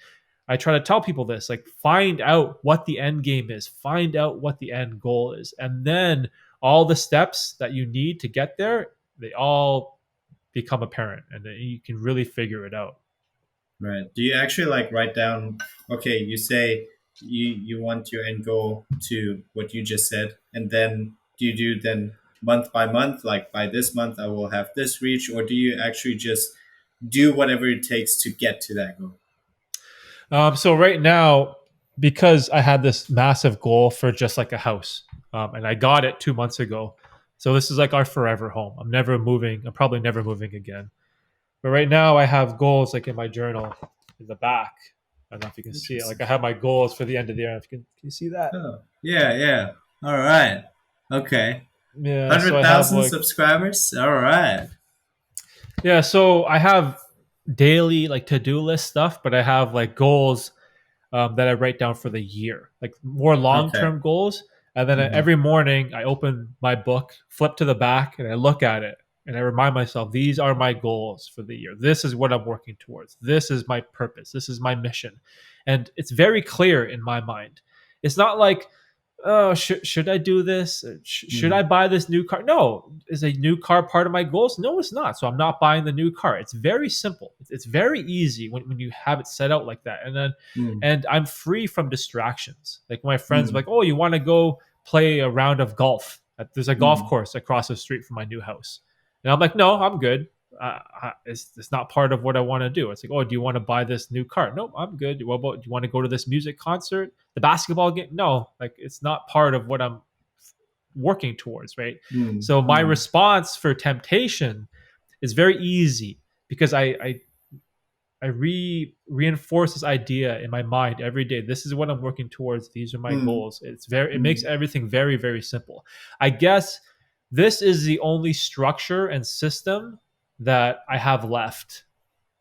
I try to tell people this, like, find out what the end game is, find out what the end goal is. And then all the steps that you need to get there, they all become apparent and then you can really figure it out. Right. Do you actually like write down, okay, you say you want your end goal to what you just said, and then do you do then month by month, like by this month I will have this reach, or do you actually just do whatever it takes to get to that goal? So right now, because I had this massive goal for just like a house, and I got it 2 months ago. So this is like our forever home. I'm never moving. I'm probably never moving again. But right now, I have goals like in my journal in the back. I don't know if you can see it. Like Interesting. I have my goals for the end of the year. If can you see that? Oh, yeah, yeah. All right. Okay. Yeah. So I have 100,000 like subscribers. All right. Yeah, so I have daily like to-do list stuff, but I have like goals that I write down for the year, like more Okay. long-term goals. And then Hmm. every morning I open my book, flip to the back, and I look at it, and I remind myself these are my goals for the year. This is what I'm working towards. This is my purpose. This is my mission, and it's very clear in my mind. It's not like, oh, should I do this? Should I Hmm. buy this new car? No. Is a new car part of my goals? No, it's not. So I'm not buying the new car. It's very simple. It's very easy when you have it set out like that. Hmm. And I'm free from distractions. Like my friends are like, Hmm. oh, you want to go play a round of golf? There's a golf Hmm. course across the street from my new house. And I'm like, no, I'm good. It's not part of what I want to do. It's like, oh, do you want to buy this new car? Nope, I'm good. What about, do you want to go to this music concert? The basketball game? No, like it's not part of what I'm working towards, right? Hmm. So my Hmm. response for temptation is very easy because I reinforce this idea in my mind every day. This is what I'm working towards. These are my Hmm. goals. It makes Hmm. everything very, very simple. I guess this is the only structure and system that I have left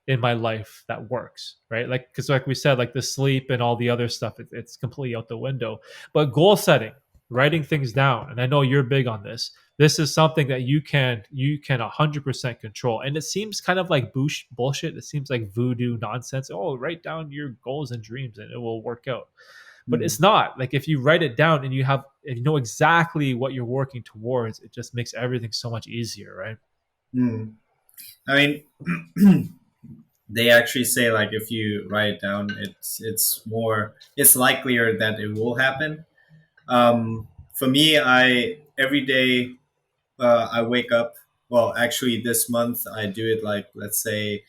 in my life that works, right? Like, because like we said, like the sleep and all the other stuff, it's completely out the window. But goal setting, writing things down, and I know you're big on this. This is something that you can 100% control, and it seems kind of like bullshit. It seems like voodoo nonsense. Oh, write down your goals and dreams, and it will work out. But Hmm. it's not. Like if you write it down and if you know exactly what you're working towards, it just makes everything so much easier, right? Hmm. I mean, they actually say like if you write it down, it's likelier that it will happen. For me, I every day I wake up. Well, actually, this month I do it like let's say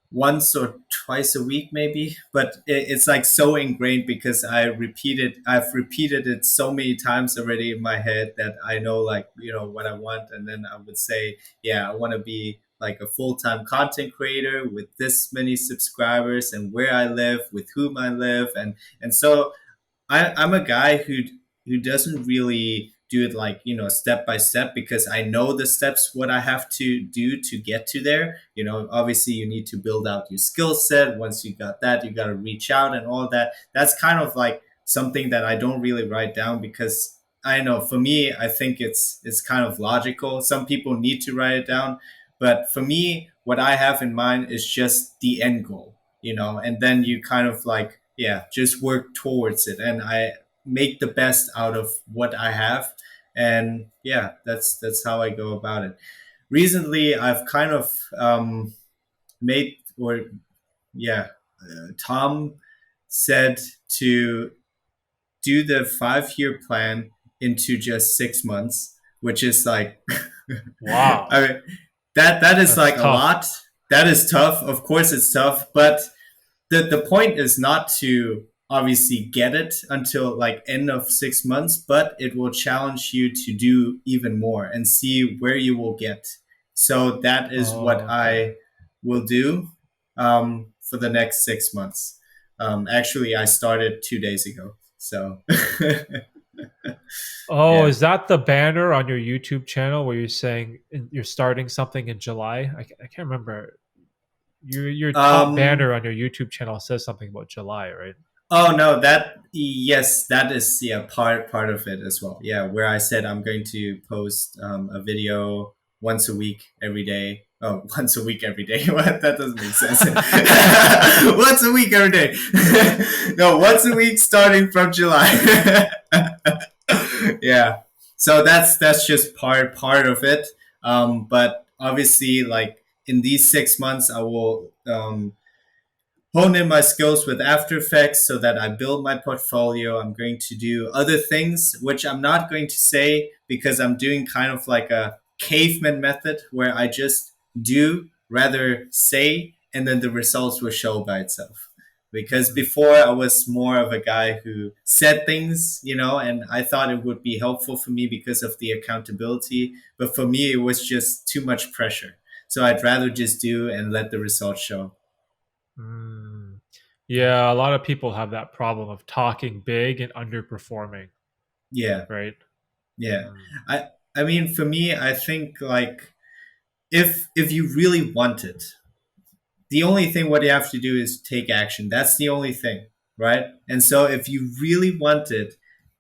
once or twice a week maybe, but it's like so ingrained because I've repeated it so many times already in my head that I know like what I want, and then I would say yeah, I want to be like a full-time content creator with this many subscribers and where I live, with whom I live, and so I'm a guy who doesn't really do it like step by step because I know the steps what I have to do to get to there. Obviously you need to build out your skill set. Once you got that, you got to reach out and all that. That's kind of like something that I don't really write down because I know for me I think it's kind of logical. Some people need to write it down, but for me what I have in mind is just the end goal, and then you kind of like yeah just work towards it, and I make the best out of what I have, and yeah that's how I go about it. Recently I've kind of made or yeah Tom said to do the 5-year plan into just 6 months, which is like Wow, I mean that is that's like a tough. lot. That is tough, of course it's tough, but the point is not to obviously get it until like end of 6 months, but it will challenge you to do even more and see where you will get. So that is what Oh, okay. I will do for the next 6 months. Actually, I started 2 days ago. So Oh, yeah. is that the banner on your YouTube channel where you're saying you're starting something in July? I can't remember. Your top Um, banner on your YouTube channel says something about July, right? Oh no, that yes, that is yeah part of it as well. Yeah, where I said I'm going to post a video once a week every day. Oh, once a week every day. What? That doesn't make sense. Once a week every day. No, once a week starting from July. Yeah. So that's just part of it. But obviously, like in these 6 months, I will hone in my skills with After Effects so that I build my portfolio. I'm going to do other things, which I'm not going to say because I'm doing kind of like a caveman method where I just do rather say, and then the results will show by itself. Because Mm, before I was more of a guy who said things, and I thought it would be helpful for me because of the accountability. But for me, it was just too much pressure. So I'd rather just do and let the results show. mm. Yeah, a lot of people have that problem of talking big and underperforming, Yeah. right? Yeah. Mm, I I mean for me I think like if you really want it, the only thing what you have to do is take action. That's the only thing, right? And so if you really want it,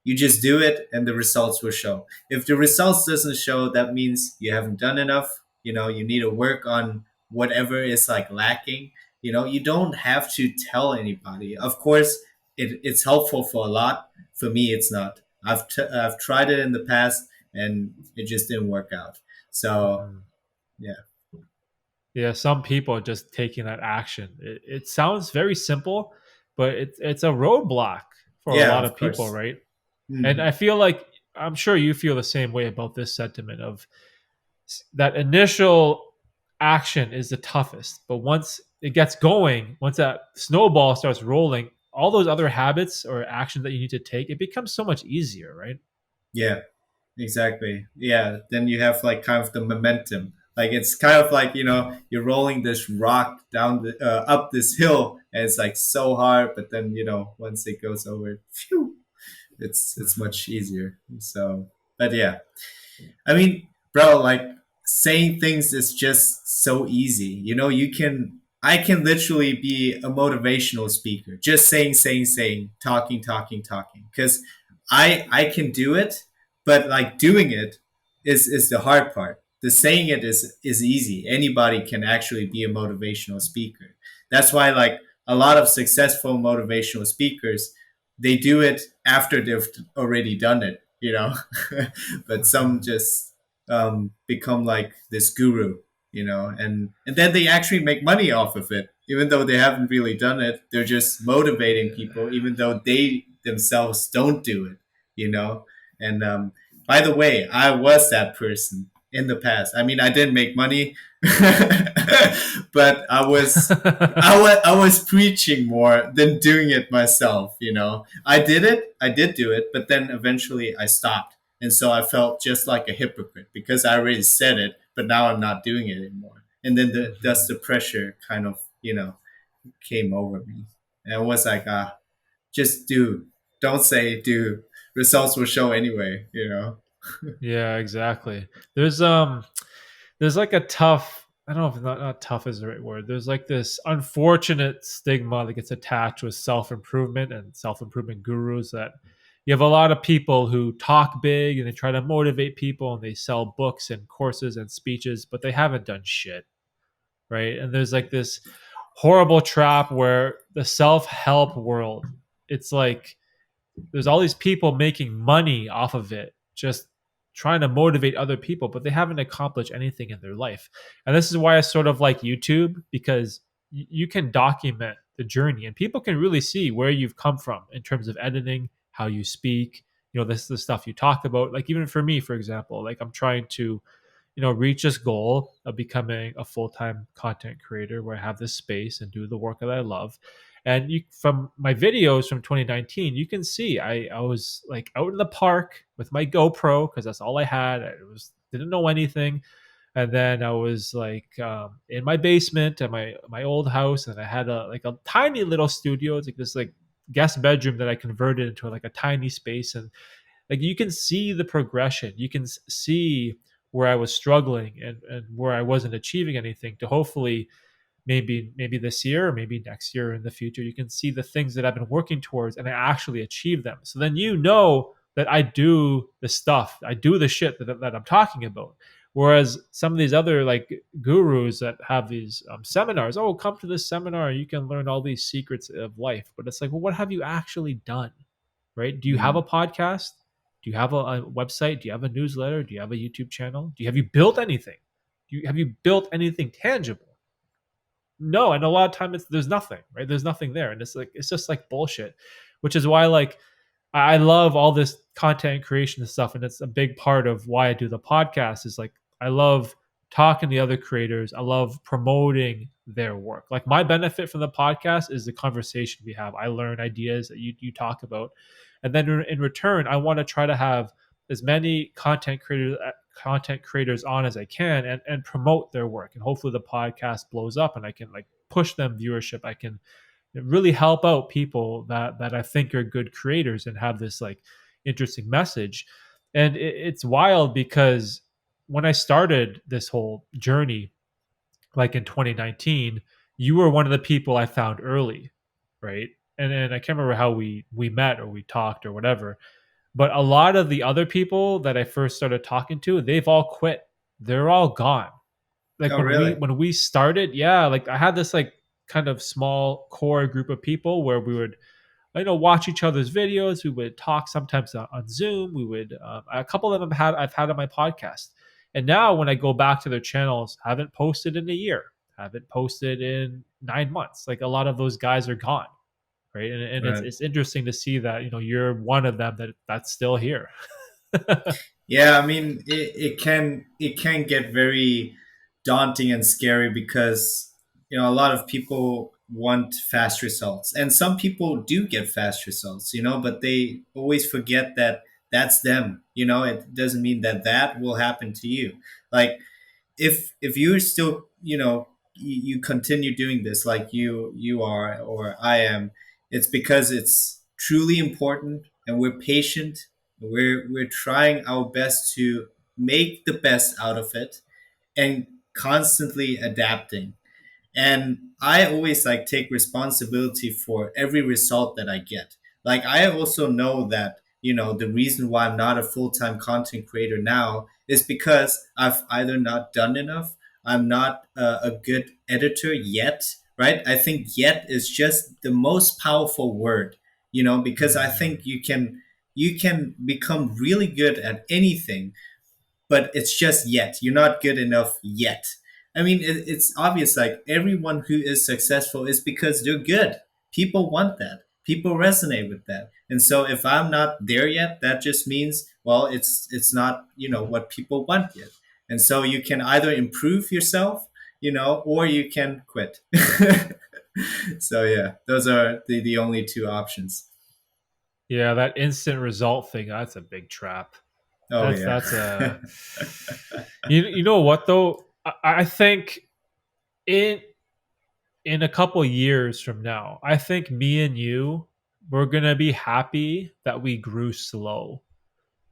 you just do it and the results will show. If the results doesn't show, that means you haven't done enough. You need to work on whatever is like lacking. You don't have to tell anybody. Of course, it's helpful for a lot. For me, it's not. I've tried it in the past and it just didn't work out. So Mhm. yeah, Yeah, some people are just taking that action. It sounds very simple, but it's a roadblock for a yeah, lot of of people, course. right? And Hmm. I feel like I'm sure you feel the same way about this sentiment of that initial action is the toughest, but once it gets going, once that snowball starts rolling, all those other habits or actions that you need to take, it becomes so much easier, right? Yeah. Exactly. Yeah. Then you have like kind of the momentum. Like it's kind of like you're rolling this rock down up this hill, and it's like so hard. But then once it goes over, phew, it's Mhm. much easier. So, but yeah, I mean, bro, like saying things is just so easy. I can literally be a motivational speaker, just saying, talking, because I can do it, but like doing it is the hard part. The saying it is easy. Anybody can actually be a motivational speaker. That's why like a lot of successful motivational speakers, they do it after they've already done it, but some Mhm. just become like this guru, and then they actually make money off of it, even though they haven't really done it. They're just motivating Yeah. people, even though they themselves don't do it, you know. And by the way, I was that person in the past. I mean, I didn't make money, but I was preaching more than doing it myself. I did do it, but then eventually I stopped, and so I felt just like a hypocrite because I already said it, but now I'm not doing it anymore. And then thus Mhm. the pressure kind of came over me, and I was like, just do, don't say do. Results will show anyway. Yeah, exactly. There's like a tough, I don't know if not tough is the right word. There's like this unfortunate stigma that gets attached with self-improvement and self-improvement gurus, that you have a lot of people who talk big and they try to motivate people and they sell books and courses and speeches, but they haven't done shit, right? And there's like this horrible trap where the self-help world, it's like there's all these people making money off of it, just trying to motivate other people, but they haven't accomplished anything in their life. And this is why I sort of like YouTube, because you can document the journey and people can really see where you've come from in terms of editing, how you speak, this is the stuff you talk about. Like even for me, for example, like I'm trying to reach this goal of becoming a full-time content creator where I have this space and do the work that I love. And from my videos from 2019, you can see I was like out in the park with my GoPro because that's all I had. I was didn't know anything, and then I was like in my basement at my old house, and I had a tiny little studio. It's like this like guest bedroom that I converted into like a tiny space, and like you can see the progression. You can see where I was struggling and where I wasn't achieving anything, to hopefully maybe this year or maybe next year in the future you can see the things that I've been working towards and I actually achieve them. So then that I do the stuff, I do the shit that I'm talking about. Whereas some of these other like gurus that have these seminars, oh, come to this seminar, you can learn all these secrets of life. But it's like, well, what have you actually done? Right? Do you have a Mm, podcast? Do you have a website? Do you have a newsletter? Do you have a YouTube channel? Have you built anything? Have you built anything tangible? No, and a lot of time there's nothing, right? There's nothing there, and it's just like bullshit, which is why like I love all this content creation and stuff, and it's a big part of why I do the podcast. Is like I love talking to other creators. I love promoting their work. Like my benefit from the podcast is the conversation we have. I learn ideas that you talk about, and then in return, I want to try to have as many content creators on as I can and promote their work. And hopefully the podcast blows up and I can like push them viewership. I can really help out people that I think are good creators and have this like interesting message. And it's wild because when I started this whole journey, like in 2019, you were one of the people I found early, right? And then I can't remember how we met or we talked or whatever, but a lot of the other people that I first started talking to, they've all quit. They're all gone. Like Oh, really? when we started, yeah, like I had this like kind of small core group of people where we would watch each other's videos. We would talk sometimes on Zoom. We would a couple of them had I've had on my podcast, and now when I go back to their channels, haven't posted in a year, haven't posted in 9 months. Like a lot of those guys are gone, right? And Right. it's interesting to see that you're one of them that's still here. Yeah, I mean, it can get very daunting and scary because a lot of people want fast results, and some people do get fast results, but they always forget that that's them. It doesn't mean that that will happen to you. Like if you're still you continue doing this like you are or I am, it's because it's truly important and we're patient. We're trying our best to make the best out of it and constantly adapting. And I always like take responsibility for every result that I get. Like I also know that the reason why I'm not a full-time content creator now is because I've either not done enough, I'm not a good editor yet, right? I think yet is just the most powerful word, because I Mm. think you can become really good at anything, but it's just yet. You're not good enough yet. I mean, it's obvious. Like everyone who is successful is because they're good. People want that. People resonate with that. And so if I'm not there yet, that just means, well, it's not what people want yet. And so you can either improve yourself, or you can quit. So yeah, those are the only two options. Yeah, that instant result thing, that's a big trap. Oh yeah. That's a you know what though? I think in in a couple years from now, I think me and you we're gonna be happy that we grew slow.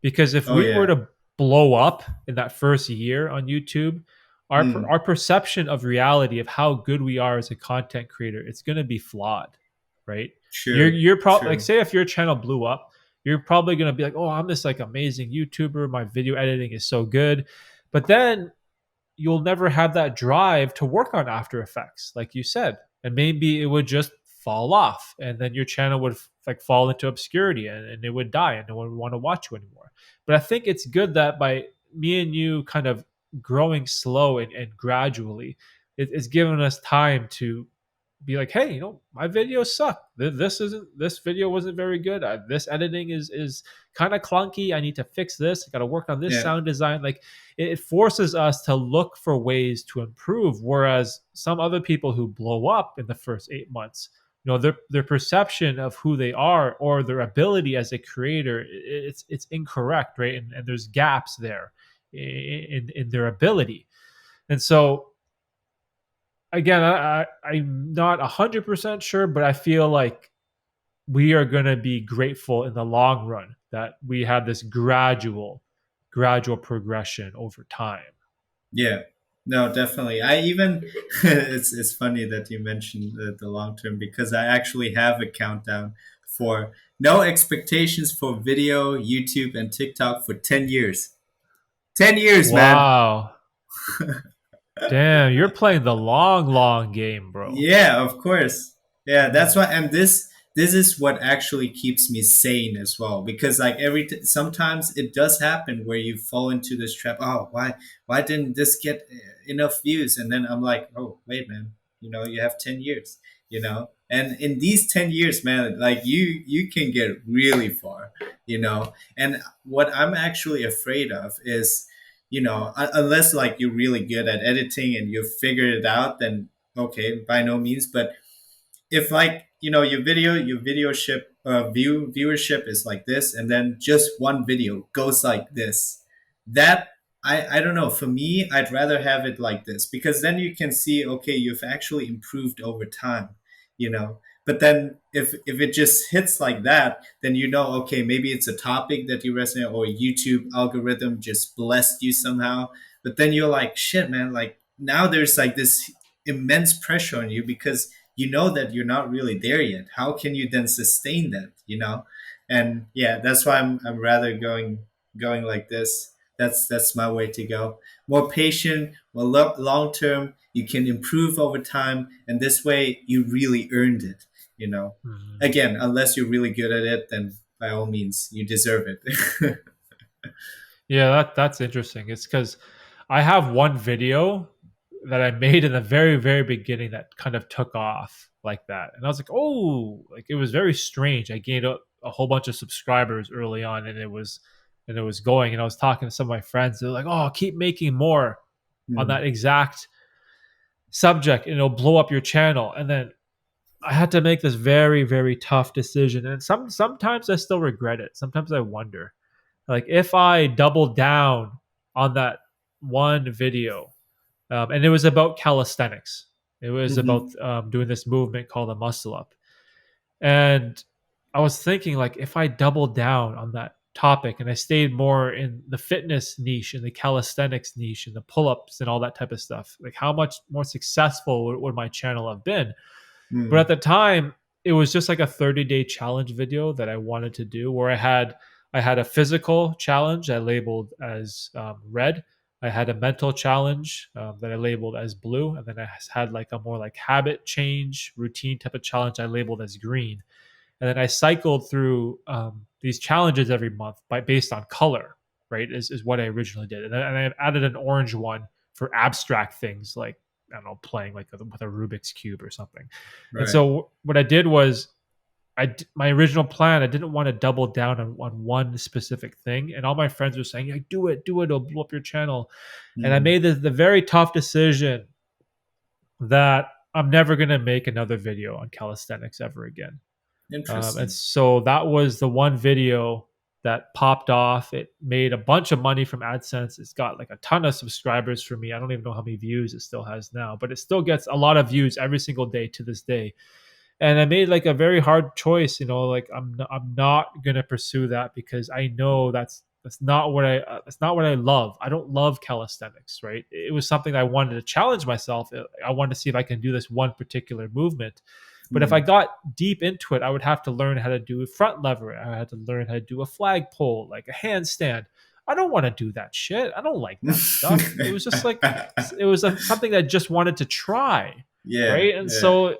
Because if Oh we were yeah. to blow up in that first year on YouTube, Mm, our perception of reality of how good we are as a content creator, it's gonna be flawed, right? true. You're probably like True. say if your channel blew up, you're probably gonna be like, oh, I'm this like amazing YouTuber, my video editing is so good. But then you'll never have that drive to work on After Effects, like you said, and maybe it would just fall off, and then your channel would like fall into obscurity, and it would die, and no one would want to watch you anymore. But I think it's good that by me and you kind of growing slow and gradually, it's given us time to be like, hey, my videos suck. This video wasn't very good. This editing is kind of clunky. I need to fix this. I got to work on this Yeah. sound design. Like it forces us to look for ways to improve. Whereas some other people who blow up in the first 8 months, their perception of who they are or their ability as a creator, it's incorrect, right? And there's gaps there in their ability. And so again, I'm not 100% sure, but I feel like we are going to be grateful in the long run that we have this gradual progression over time. Yeah, no, definitely. I even it's funny that you mentioned the long term because I actually have a countdown for no expectations for video, YouTube, and TikTok for 10 years. 10 years, man. Wow. Damn, you're playing the long game, bro. Yeah, of course. Yeah, that's Mm. why, and this is what actually keeps me sane as well. Because like sometimes it does happen where you fall into this trap. Oh, why didn't this get enough views? And then I'm like, oh wait, man, you have 10 years, and in these 10 years, man, like you can get really far, And what I'm actually afraid of is, unless like you're really good at editing and you've figured it out, then okay, by no means. But if like your viewership is like this, and then just one video goes like this, that I don't know. For me, I'd rather have it like this because then you can see, okay, you've actually improved over time, you know. But then if it just hits like that, then you know, okay, maybe it's a topic that you resonate, or YouTube algorithm just blessed you somehow. But then you're like, shit, man, like now there's like this immense pressure on you because you know that you're not really there yet. How can you then sustain that, you know? And yeah, that's why I'm rather going like this. That's my way to go. More patient, more long term. You can improve over time, and this way you really earned it. You know, Mhm. again, unless you're really good at it, then by all means you deserve it. Yeah, that's interesting. It's because I have one video that I made in the very, very beginning that kind of took off like that. And I was like, oh, like it was very strange. I gained a whole bunch of subscribers early on and it was going. And I was talking to some of my friends. They're like, oh, keep making more on Hmm. that exact subject and it'll blow up your channel. And then I had to make this very, very tough decision. And sometimes I still regret it. Sometimes I wonder like if I doubled down on that one video, and it was about calisthenics. It was Hmm. about doing this movement called a muscle up, and I was thinking like if I doubled down on that topic and I stayed more in the fitness niche and the calisthenics niche and the pull-ups and all that type of stuff, like how much more successful would my channel have been? But at Hmm. the time, it was just like a 30-day challenge video that I wanted to do where I had a physical challenge I labeled as red. I had a mental challenge that I labeled as blue, and then I had like a more like habit change routine type of challenge I labeled as green. And then I cycled through these challenges every month by based on color, right? Is what I originally did, and I added an orange one for abstract things like I don't know, playing like with a Rubik's cube or something. And Right. so what I did was my original plan. I didn't want to double down on one specific thing, and all my friends were saying, "Yeah, do it, it'll blow up your channel." And I Hmm. made the very tough decision that I'm never going to make another video on calisthenics ever again. And Interesting. so that was the one video that popped off. It made a bunch of money from AdSense. It's got like a ton of subscribers for me. I don't even know how many views it still has now, but it still gets a lot of views every single day to this day. And I made like a very hard choice, you know, like I'm not gonna pursue that because I know that's not what I love. I don't love calisthenics, right? It was something I wanted to challenge myself. I wanted to see if I can do this one particular movement. But if I Hmm. got deep into it, I would have to learn how to do a front lever. I had to learn how to do a flag pull, like a handstand. I don't want to do that shit. I don't like that stuff. It was just like something that I just wanted to try, Yeah. right? And Yeah. so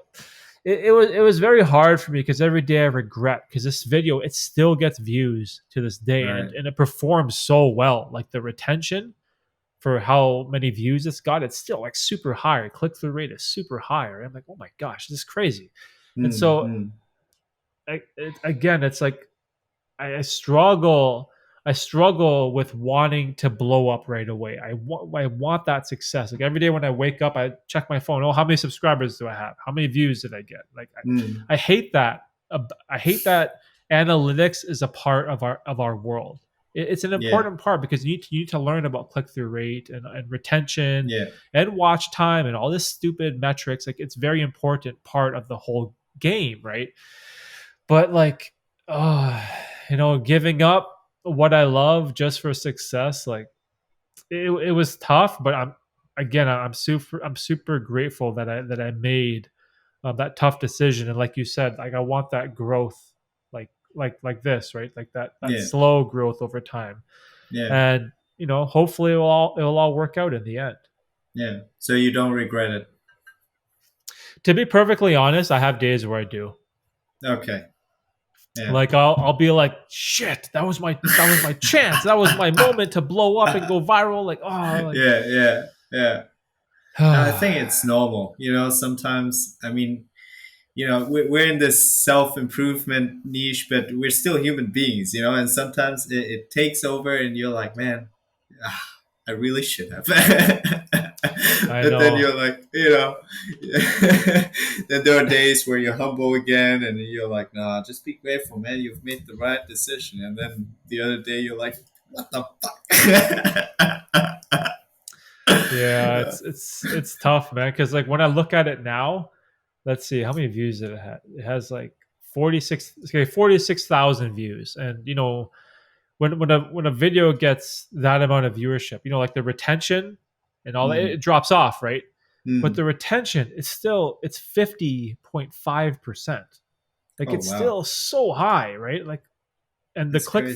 it was very hard for me because every day I regret because this video it still gets views to this day Right. and it performs so well. Like the retention for how many views it's got, it's still like super high. Click through rate is super high. Right? I'm like, oh my gosh, this is crazy. And Hmm. so Hmm. again, it's like I struggle. I struggle with wanting to blow up right away. I want that success. Like every day when I wake up, I check my phone. Oh, how many subscribers do I have? How many views did I get? Like Hmm. I hate that. I hate that analytics is a part of our world. It's an Yeah. important part because you need to learn about click through rate and retention Yeah. and watch time and all this stupid metrics. Like it's very important part of the whole game, right? But like, oh, you know, giving up what I love just for success, like it was tough. But I'm super grateful that I made that tough decision. And like you said, like I want that growth, like this, right? Like that Yeah. slow growth over time, Yeah. and you know, hopefully it will all work out in the end. Yeah. So you don't regret it. To be perfectly honest, I have days where I do. Okay. Yeah. Like I'll be like, shit, that was my chance. That was my moment to blow up and go viral. Like, oh like Yeah. Yeah. Yeah. I think it's normal. You know, sometimes, I mean, you know, we're in this self improvement niche, but we're still human beings, you know, and sometimes it takes over and you're like, man, I really should have. I But then know. you're like, you know, then there are days where you're humble again and you're like, nah, just be grateful, man. You've made the right decision. And then the other day you're like, what the fuck? Yeah, it's tough, man. Because like when I look at it now, let's see how many views did it have. It has like 46, okay, 46,000 views. And when a video gets that amount of viewership, like the retention and all that, Mm. it drops off, right? But Mm. the retention is still, it's 50.5%. Like Oh it's wow, still so high, right? Like, and that's crazy.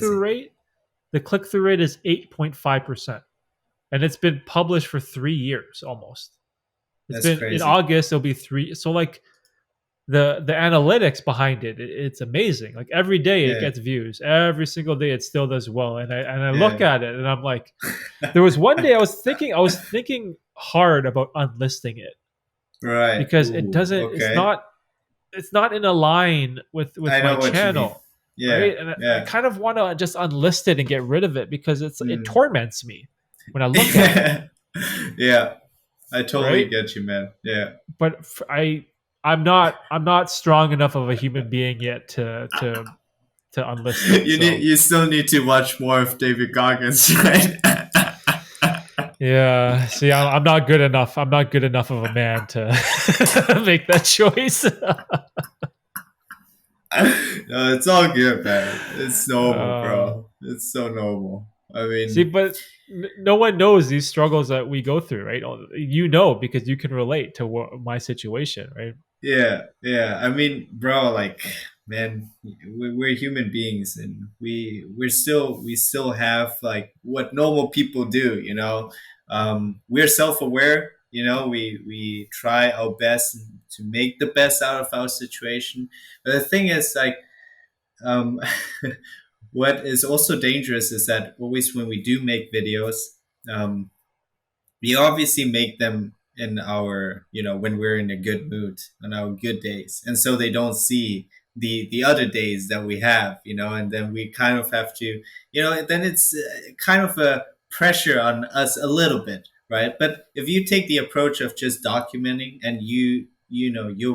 the click through rate is 8.5%. And it's been published for 3 years almost. It's That's been in crazy. August, it'll be three. So like the analytics behind it's amazing. Like every day it Yeah, gets views. Every single day it still does well. And I look yeah. at it and I'm like, there was one day I was thinking hard about unlisting it Right. because it Ooh. doesn't Okay. it's not in a line with I my know what you mean. channel, Yeah. right? And I Yeah. kind of want to just unlist it and get rid of it because it Mm. torments me when I look at it, Yeah. I totally right? get you, man. Yeah. But I'm not strong enough of a human being yet to unlist it. So You still need to watch more of David Goggins, right? yeah, see, I'm not good enough. I'm not good enough of a man to make that choice. No, it's all good, man. It's normal, uh, bro. It's so normal. I See, mean, but no one knows these struggles that we go through, right? Because you can relate to my situation, right? yeah, yeah. I mean, bro, like, man, we're human beings, and we still have like what normal people do. We're self aware. We try our best to make the best out of our situation. But the thing is, like, um, what is also dangerous is that always when we do make videos, um, we obviously make them in our when we're in a good mood on our good days, and so they don't see the other days that we have, and then we kind of have to, then it's kind of a pressure on us a little bit, right? But if you take the approach of just documenting, and you're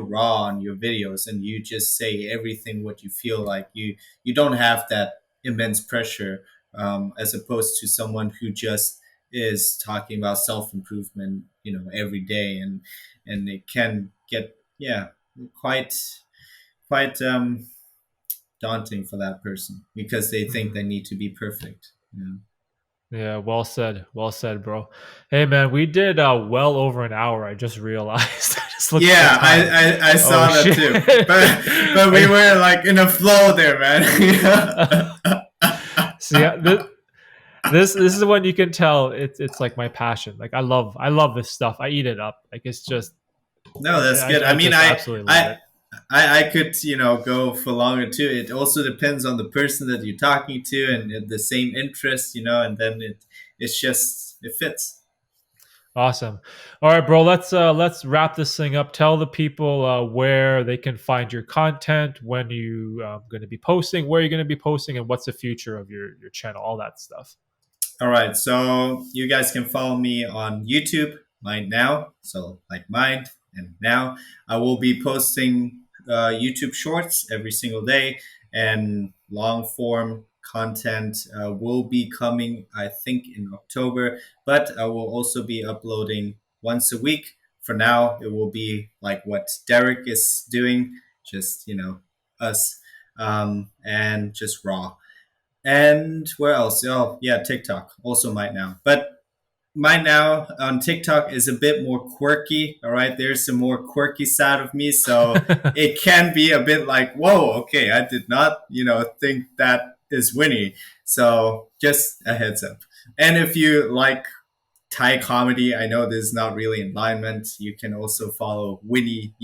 raw on your videos, and you just say everything what you feel like, you don't have that immense pressure, as opposed to someone who just is talking about self improvement, every day, and it can get, yeah, quite quite daunting for that person because they think they Mhm. need to be perfect. Yeah, well said, bro. Hey, man, we did well over an hour. I just realized. I just looked at the Yeah, time. I Oh saw that shit! too, but we I, were like in a flow there, man. see, this is when you can tell it's like my passion. Like I love this stuff. I eat it up. Like it's just No, that's good. I I mean, just absolutely love I, it. I could, go for longer too. It also depends on the person that you're talking to, and the same interest, and then it's just it fits. Awesome. All right, bro. Let's wrap this thing up. Tell the people where they can find your content, when you going to be posting, where you're going to be posting, and what's the future of your channel. All that stuff. All right, so you guys can follow me on YouTube, Mind Now. So like Mind and Now, I will be posting YouTube Shorts every single day, and long form content will be coming, I think, in October. But I will also be uploading once a week. For now, it will be like what Derek is doing, just us, and just raw. And where else? Oh, yeah, TikTok also might now. But might now on TikTok is a bit more quirky. All right, there's some more quirky side of me, so it can be a bit like, whoa, okay, I did not, think that is Winnie. So just a heads up. And if you like Thai comedy, I know this is not really in alignment. You can also follow Winnie,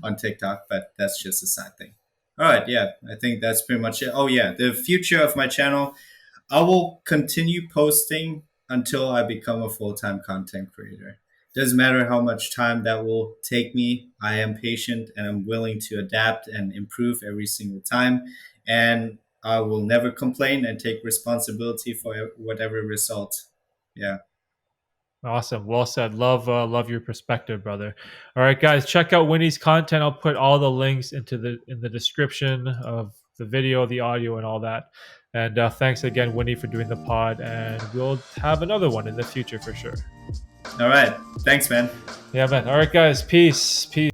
on TikTok, but that's just a side thing. All right, yeah, I think that's pretty much it. Oh yeah, the future of my channel, I will continue posting until I become a full time content creator. Doesn't matter how much time that will take me. I am patient and I'm willing to adapt and improve every single time. And I will never complain and take responsibility for whatever result. Yeah. Awesome. Well said. Love your perspective, brother. All right, guys, check out Winnie's content. I'll put all the links in the description of the video, the audio, and all that. And thanks again, Winnie, for doing the pod. And we'll have another one in the future for sure. All right. Thanks, man. Yeah, man. All right, guys. Peace. Peace.